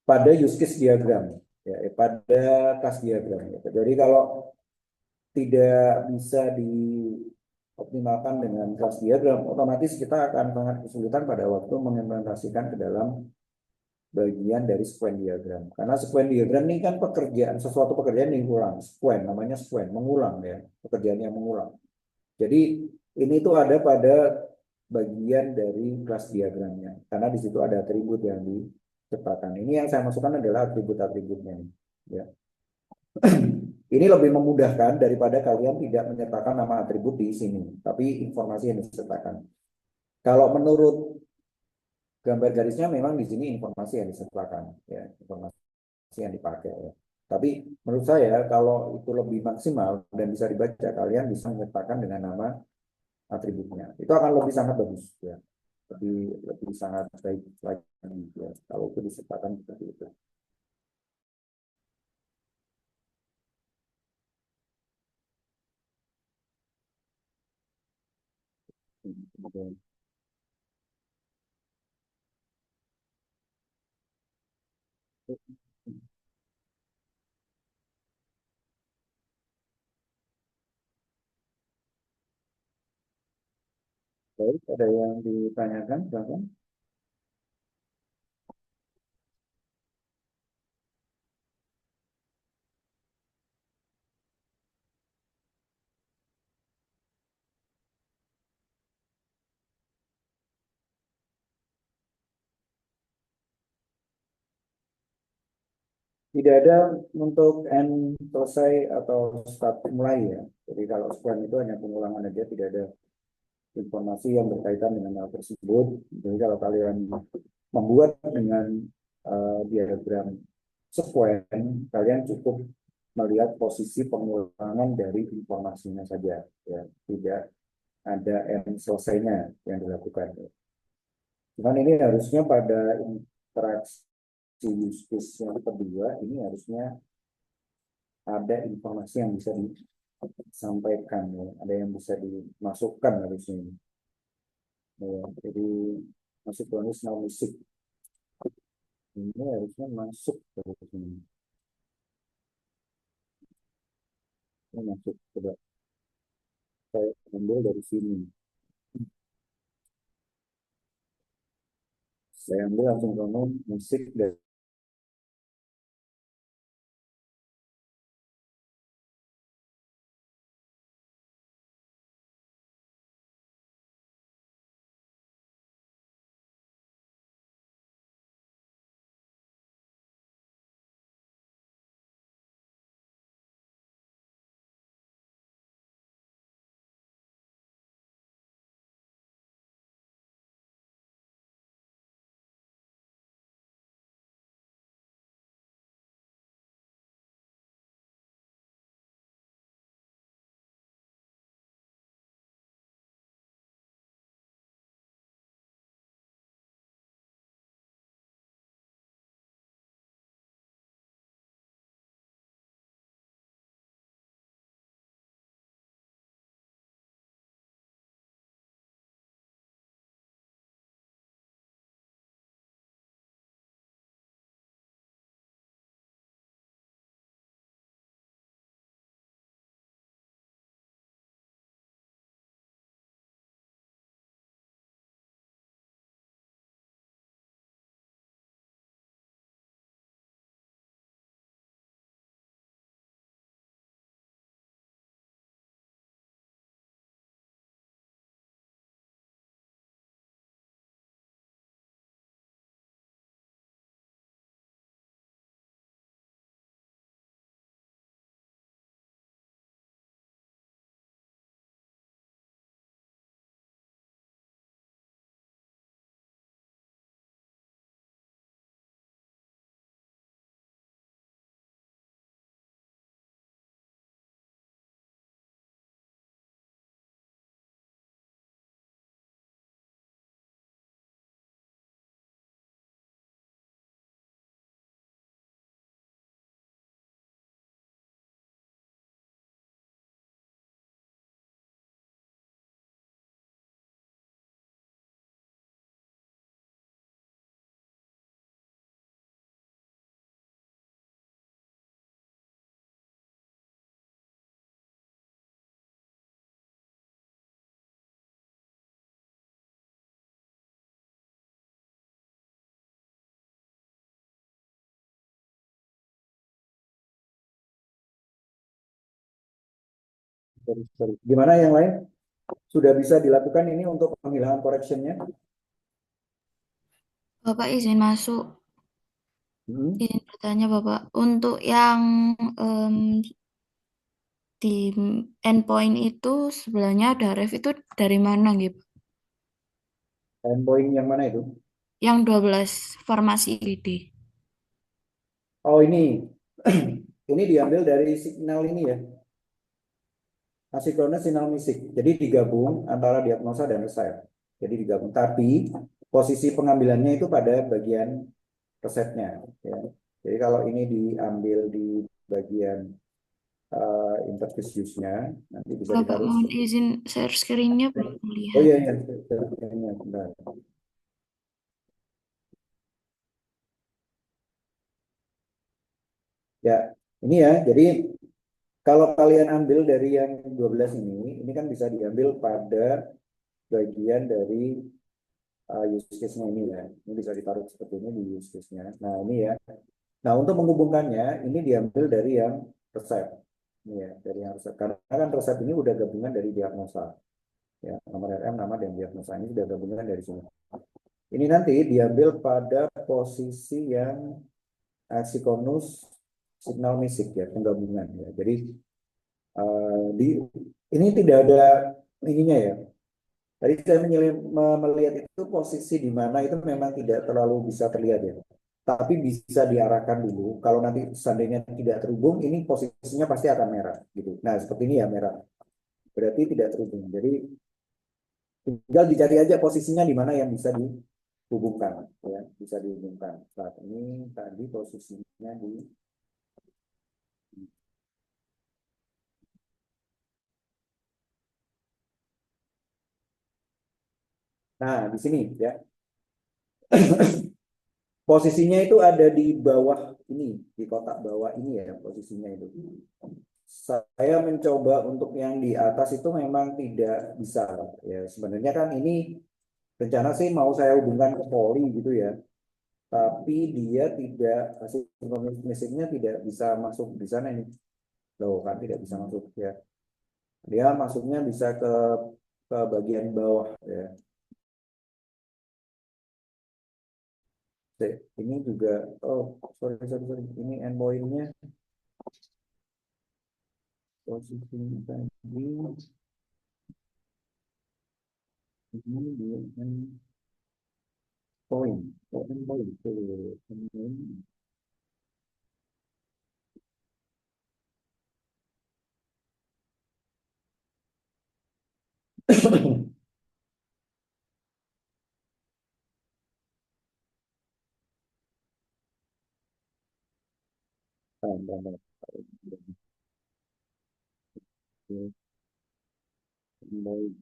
pada use case diagram, ya, pada class diagram. Ya. Jadi kalau tidak bisa dioptimalkan dengan class diagram, otomatis kita akan sangat kesulitan pada waktu mengimplementasikan ke dalam bagian dari sequence diagram. Karena sequence diagram ini kan sesuatu pekerjaan yang ulang, sequence, namanya sequence, mengulang ya, pekerjaan yang mengulang. Jadi ini tuh ada pada bagian dari kelas diagramnya, karena di situ ada atribut yang diciptakan. Ini yang saya masukkan adalah atribut-atributnya, ya. Ini lebih memudahkan daripada kalian tidak menyertakan nama atribut di sini, tapi informasi yang disertakan. Kalau menurut gambar garisnya memang di sini informasi yang disertakan, ya, informasi yang dipakai, ya. Tapi menurut saya kalau itu lebih maksimal dan bisa dibaca, kalian bisa menyertakan dengan nama atributnya. Itu akan lebih sangat bagus, ya. Lebih lebih sangat baik lagi, ya, kalau itu disertakan seperti itu. Kemudian, baik, ada yang ditanyakan, silakan. Tidak ada untuk end selesai atau start mulai, ya. Jadi kalau square itu hanya pengulangan aja, tidak ada informasi yang berkaitan dengan hal tersebut. Jadi kalau kalian membuat dengan diagram sequence, kalian cukup melihat posisi pengulangan dari informasinya saja, ya. Tidak ada end selesainya yang dilakukan. Cuman ini harusnya pada interaksi use case yang kedua ini harusnya ada informasi yang bisa disampaikan, ya. Ada yang bisa dimasukkan harusnya, ya. Jadi masuk bonus now musik ini harusnya masuk dari sini. Ini masuk, coba saya ambil dari sini, saya ambil langsung bonus musik dari Sorry. Gimana yang lain? Sudah bisa dilakukan ini untuk penghilangan correctionnya? Bapak izin masuk, Hmm. izin bertanya Bapak. Untuk yang em, di endpoint itu sebelahnya ada ref itu dari mana gitu? Endpoint yang mana itu? Yang 12 farmasi ID. Oh ini, ini diambil dari signal ini ya, asinkronus signal musik. Jadi digabung antara diagnosa dan resep. Jadi digabung. Tapi posisi pengambilannya itu pada bagian resepnya. Ya. Jadi kalau ini diambil di bagian interface use-nya, nanti bisa Bapak ditaruh. mohon izin share screen-nya belum Oh melihat. iya, iya. Ini, bentar. Ya, ini ya. Jadi kalau kalian ambil dari yang 12 ini kan bisa diambil pada bagian dari use case-nya ini ya. Ini bisa ditaruh seperti ini di use case-nya. Nah, ini ya. Nah, untuk menghubungkannya, ini diambil dari yang resep. Ini ya, dari yang resep. Karena kan resep ini udah gabungan dari diagnosa. Ya, nomor RM, nama, dan diagnosa ini sudah gabungan dari sini. Ini nanti diambil pada posisi yang asinkronus signal music ya, penggabungan ya. Jadi di ini tidak ada ininya ya. Tadi saya melihat itu posisi di mana itu memang tidak terlalu bisa terlihat ya. Tapi bisa diarahkan dulu. Kalau nanti seandainya tidak terhubung, ini posisinya pasti akan merah gitu. Nah, seperti ini ya merah. Berarti tidak terhubung. Jadi tinggal dicari aja posisinya di mana yang bisa dihubungkan ya, bisa dihubungkan. Saat ini tadi posisinya di. Nah, di sini ya. Posisinya itu ada di bawah ini, di kotak bawah ini ya posisinya itu. Saya mencoba untuk yang di atas itu memang tidak bisa ya. Sebenarnya kan ini rencana sih mau saya hubungkan ke poli gitu ya. Tapi dia tidak hasil mesinnya tidak bisa masuk di sana ini. Loh kan tidak bisa masuk ya. Dia masuknya bisa ke bagian bawah ya. Ini juga oh sorry. Ini endpointnya posisi tadi ini dia endpoint tuh endpoint. Bentar. Endpoint.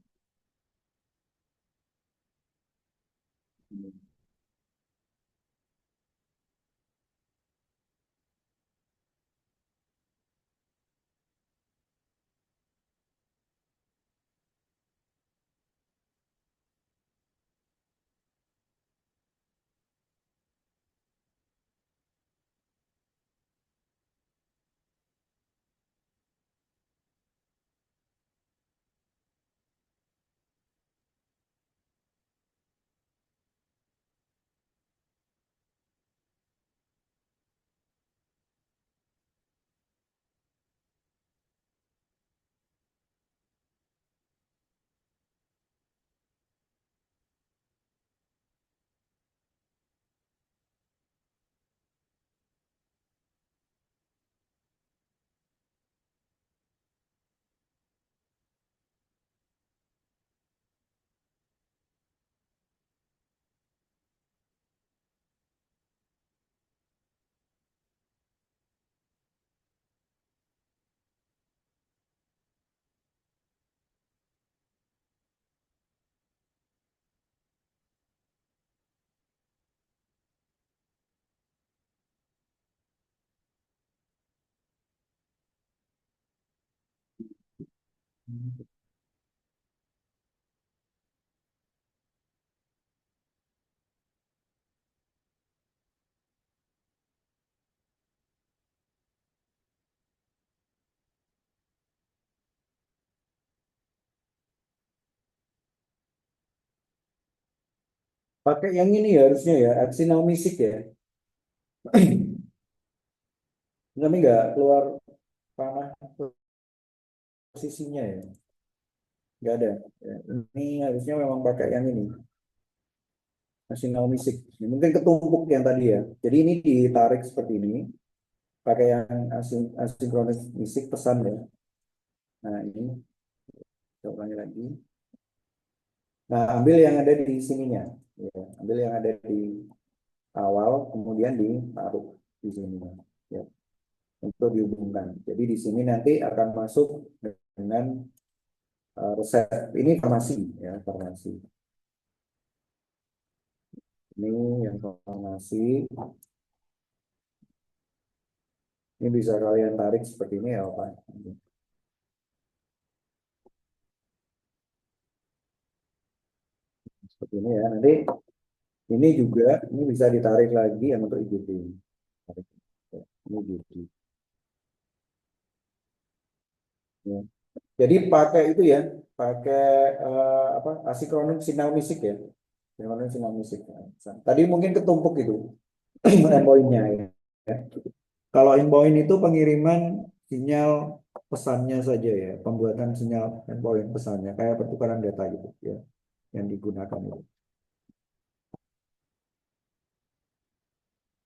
Pakai yang ini ya harusnya ya, Axinomisik ya. Tapi nggak keluar panah posisinya ya, nggak ada. Ya, ini harusnya memang pakai yang ini, Axinomisik. Mungkin ketumpuk yang tadi ya. Jadi ini ditarik seperti ini, pakai yang asinkronis misik pesan ya. Nah ini, kita ulangi lagi. Nah ambil yang ada di sininya, ya. Ambil yang ada di awal, kemudian ditaruh di sini, ya, untuk dihubungkan. Jadi di sini nanti akan masuk dengan resep. Ini farmasi ya, farmasi. Ini yang farmasi. Ini bisa kalian tarik seperti ini ya Pak. Seperti ini ya. Nanti ini juga ini bisa ditarik lagi yang untuk IgG. Tarik. Ya, ini IgG. Ya. Jadi pakai itu ya, pakai apa? Asikronim sinaumisik ya. Asikronim sinaumisik. Tadi mungkin ketumpuk itu endpointnya ya. Kalau endpoint itu pengiriman sinyal pesannya saja ya, pembuatan sinyal endpoint pesannya kayak pertukaran data gitu ya, yang digunakan itu.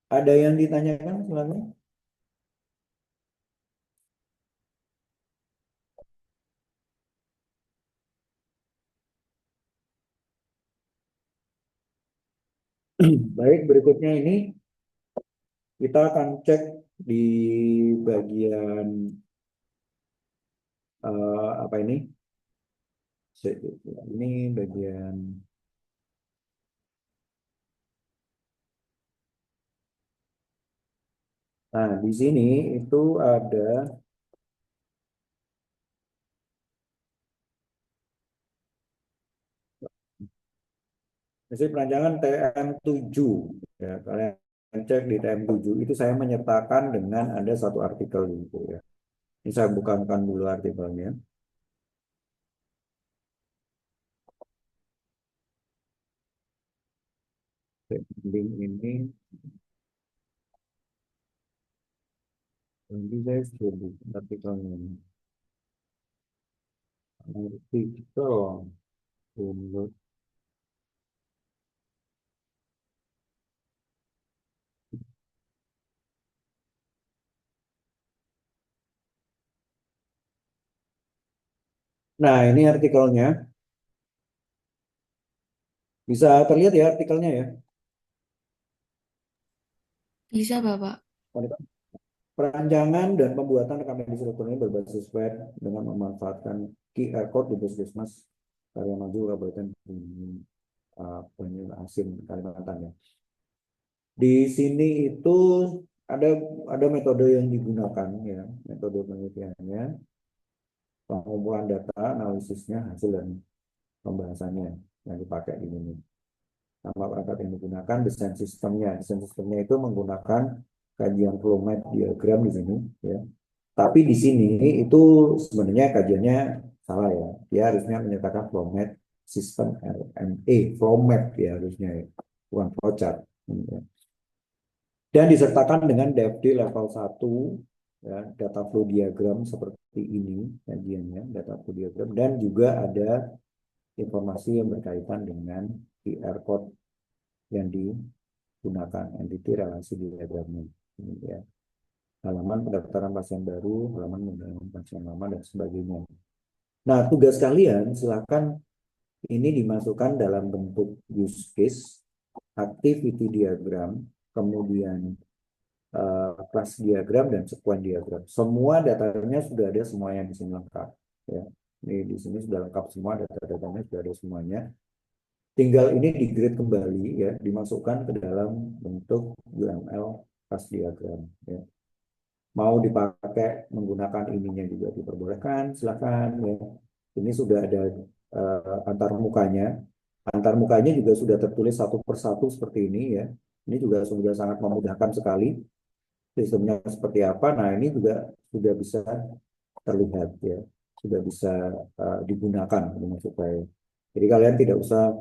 Ada yang ditanyakan selama? Baik, berikutnya ini kita akan cek di bagian apa ini? Ini bagian. Nah, di sini itu ada hasil perancangan TM7 ya. Kalian cek di TM7 itu saya menyertakan dengan ada satu artikel gitu ya. Ini saya bukakan dulu artikelnya. Link ini nanti saya sudah buka artikelnya. Artikel download. Nah, ini artikelnya. Bisa terlihat ya artikelnya ya. Bisa, Bapak. Perancangan dan pembuatan rekam medis elektronik berbasis web dengan memanfaatkan QR code di Puskesmas Karyamaju Kabupaten Banyuasin Kalimantan ya. Di sini itu ada ada metode yang digunakan ya, metode penelitiannya, pengumpulan data, analisisnya, hasil dan pembahasannya yang dipakai di sini. Nama perangkat yang digunakan, desain sistemnya. Desain sistemnya itu menggunakan kajian flow map diagram di sini ya. Tapi di sini itu sebenarnya kajiannya salah ya. Dia harusnya menyatakan flow map sistem RMA, flow map ya harusnya ya, bukan flowchart. Ya. Dan disertakan dengan DFD level 1 ya, data flow diagram seperti ini kajiannya, data flow diagram, dan juga ada informasi yang berkaitan dengan QR code yang digunakan, entity relasi diagramnya. Ya. Halaman pendaftaran pasien baru, halaman pendaftaran pasien lama, dan sebagainya. Nah, tugas kalian silakan ini dimasukkan dalam bentuk use case, activity diagram, kemudian kelas diagram dan sekuen diagram. Semua datanya sudah ada semuanya di sini lengkap. Ya. Ini di sini sudah lengkap semua, data-datanya sudah ada semuanya. Tinggal ini di-grade kembali ya, dimasukkan ke dalam bentuk UML kelas diagram. Ya. Mau dipakai menggunakan ininya juga diperbolehkan, silakan ya. Ini sudah ada antar mukanya. Antar mukanya juga sudah tertulis satu persatu seperti ini ya. Ini juga sudah sangat memudahkan sekali. Sistemnya seperti apa? Nah, ini juga sudah bisa terlihat ya. Sudah bisa digunakan supaya. Jadi kalian tidak usah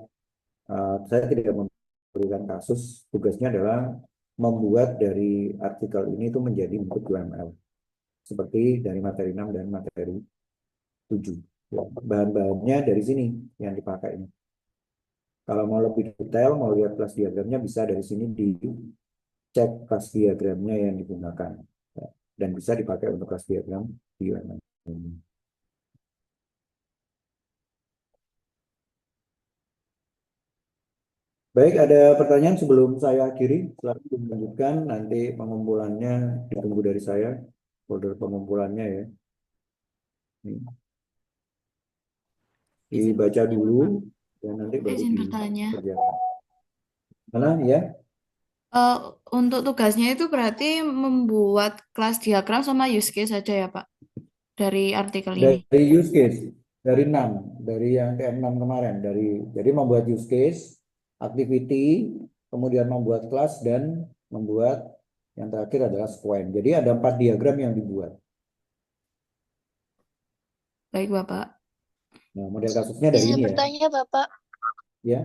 saya tidak berikan kasus, tugasnya adalah membuat dari artikel ini itu menjadi bentuk UML. Seperti dari materi 6 dan materi 7. Ya, bahan-bahannya dari sini yang dipakai ini. Kalau mau lebih detail, mau lihat kelas diagramnya bisa dari sini dicek kelas diagramnya yang digunakan. Ya, dan bisa dipakai untuk kelas diagram di UML. Baik, ada pertanyaan sebelum saya akhiri. Silahkan dilanjutkan. Nanti pengumpulannya ditunggu dari saya. Folder pengumpulannya ya. Ini. Izin Dibaca bertanya, dulu, Bapak. dan nanti baru Izin bertanya. dikerjakan. Mana ya? Eh, untuk tugasnya itu berarti membuat kelas diagram sama use case saja ya, Pak, dari artikel ini. Dari use case, dari 6, dari yang ke-6 kemarin. Jadi membuat use case, activity, kemudian membuat kelas, dan membuat yang terakhir adalah square. Jadi ada 4 diagram yang dibuat. Baik, Bapak. Nah, model kasusnya dari Izin ini ya. bertanya, Bapak, Ya.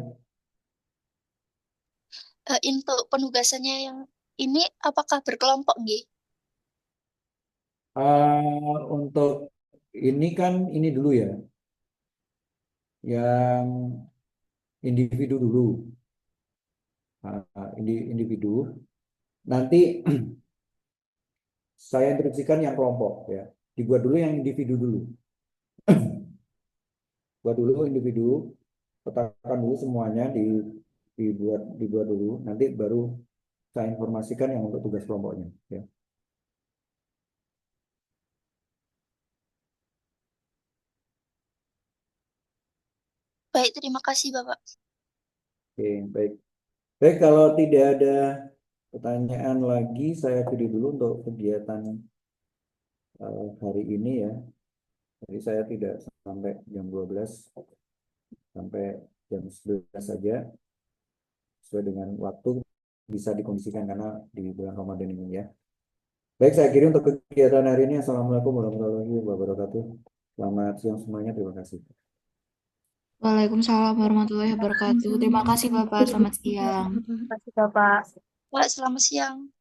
untuk penugasannya yang ini apakah berkelompok, nggih? Untuk ini kan ini dulu ya, yang individu dulu. Individu. Nanti saya instruksikan yang kelompok ya. Dibuat dulu yang individu dulu. Buat dulu individu, petakan dulu semuanya, dibuat dulu. Nanti baru saya informasikan yang untuk tugas kelompoknya. Ya. Baik, terima kasih, Bapak. Oke, baik. Baik, kalau tidak ada pertanyaan lagi, saya akhiri dulu untuk kegiatan hari ini ya. Jadi saya tidak sampai jam 12, sampai jam 11 saja. Sesuai dengan waktu bisa dikondisikan karena di bulan Ramadan ini ya. Baik, saya akhiri untuk kegiatan hari ini. Assalamualaikum warahmatullahi wabarakatuh. Selamat siang semuanya. Terima kasih. Waalaikumsalam warahmatullahi wabarakatuh. Terima kasih, Bapak. Selamat siang. Terima kasih, Bapak. Pak, selamat siang.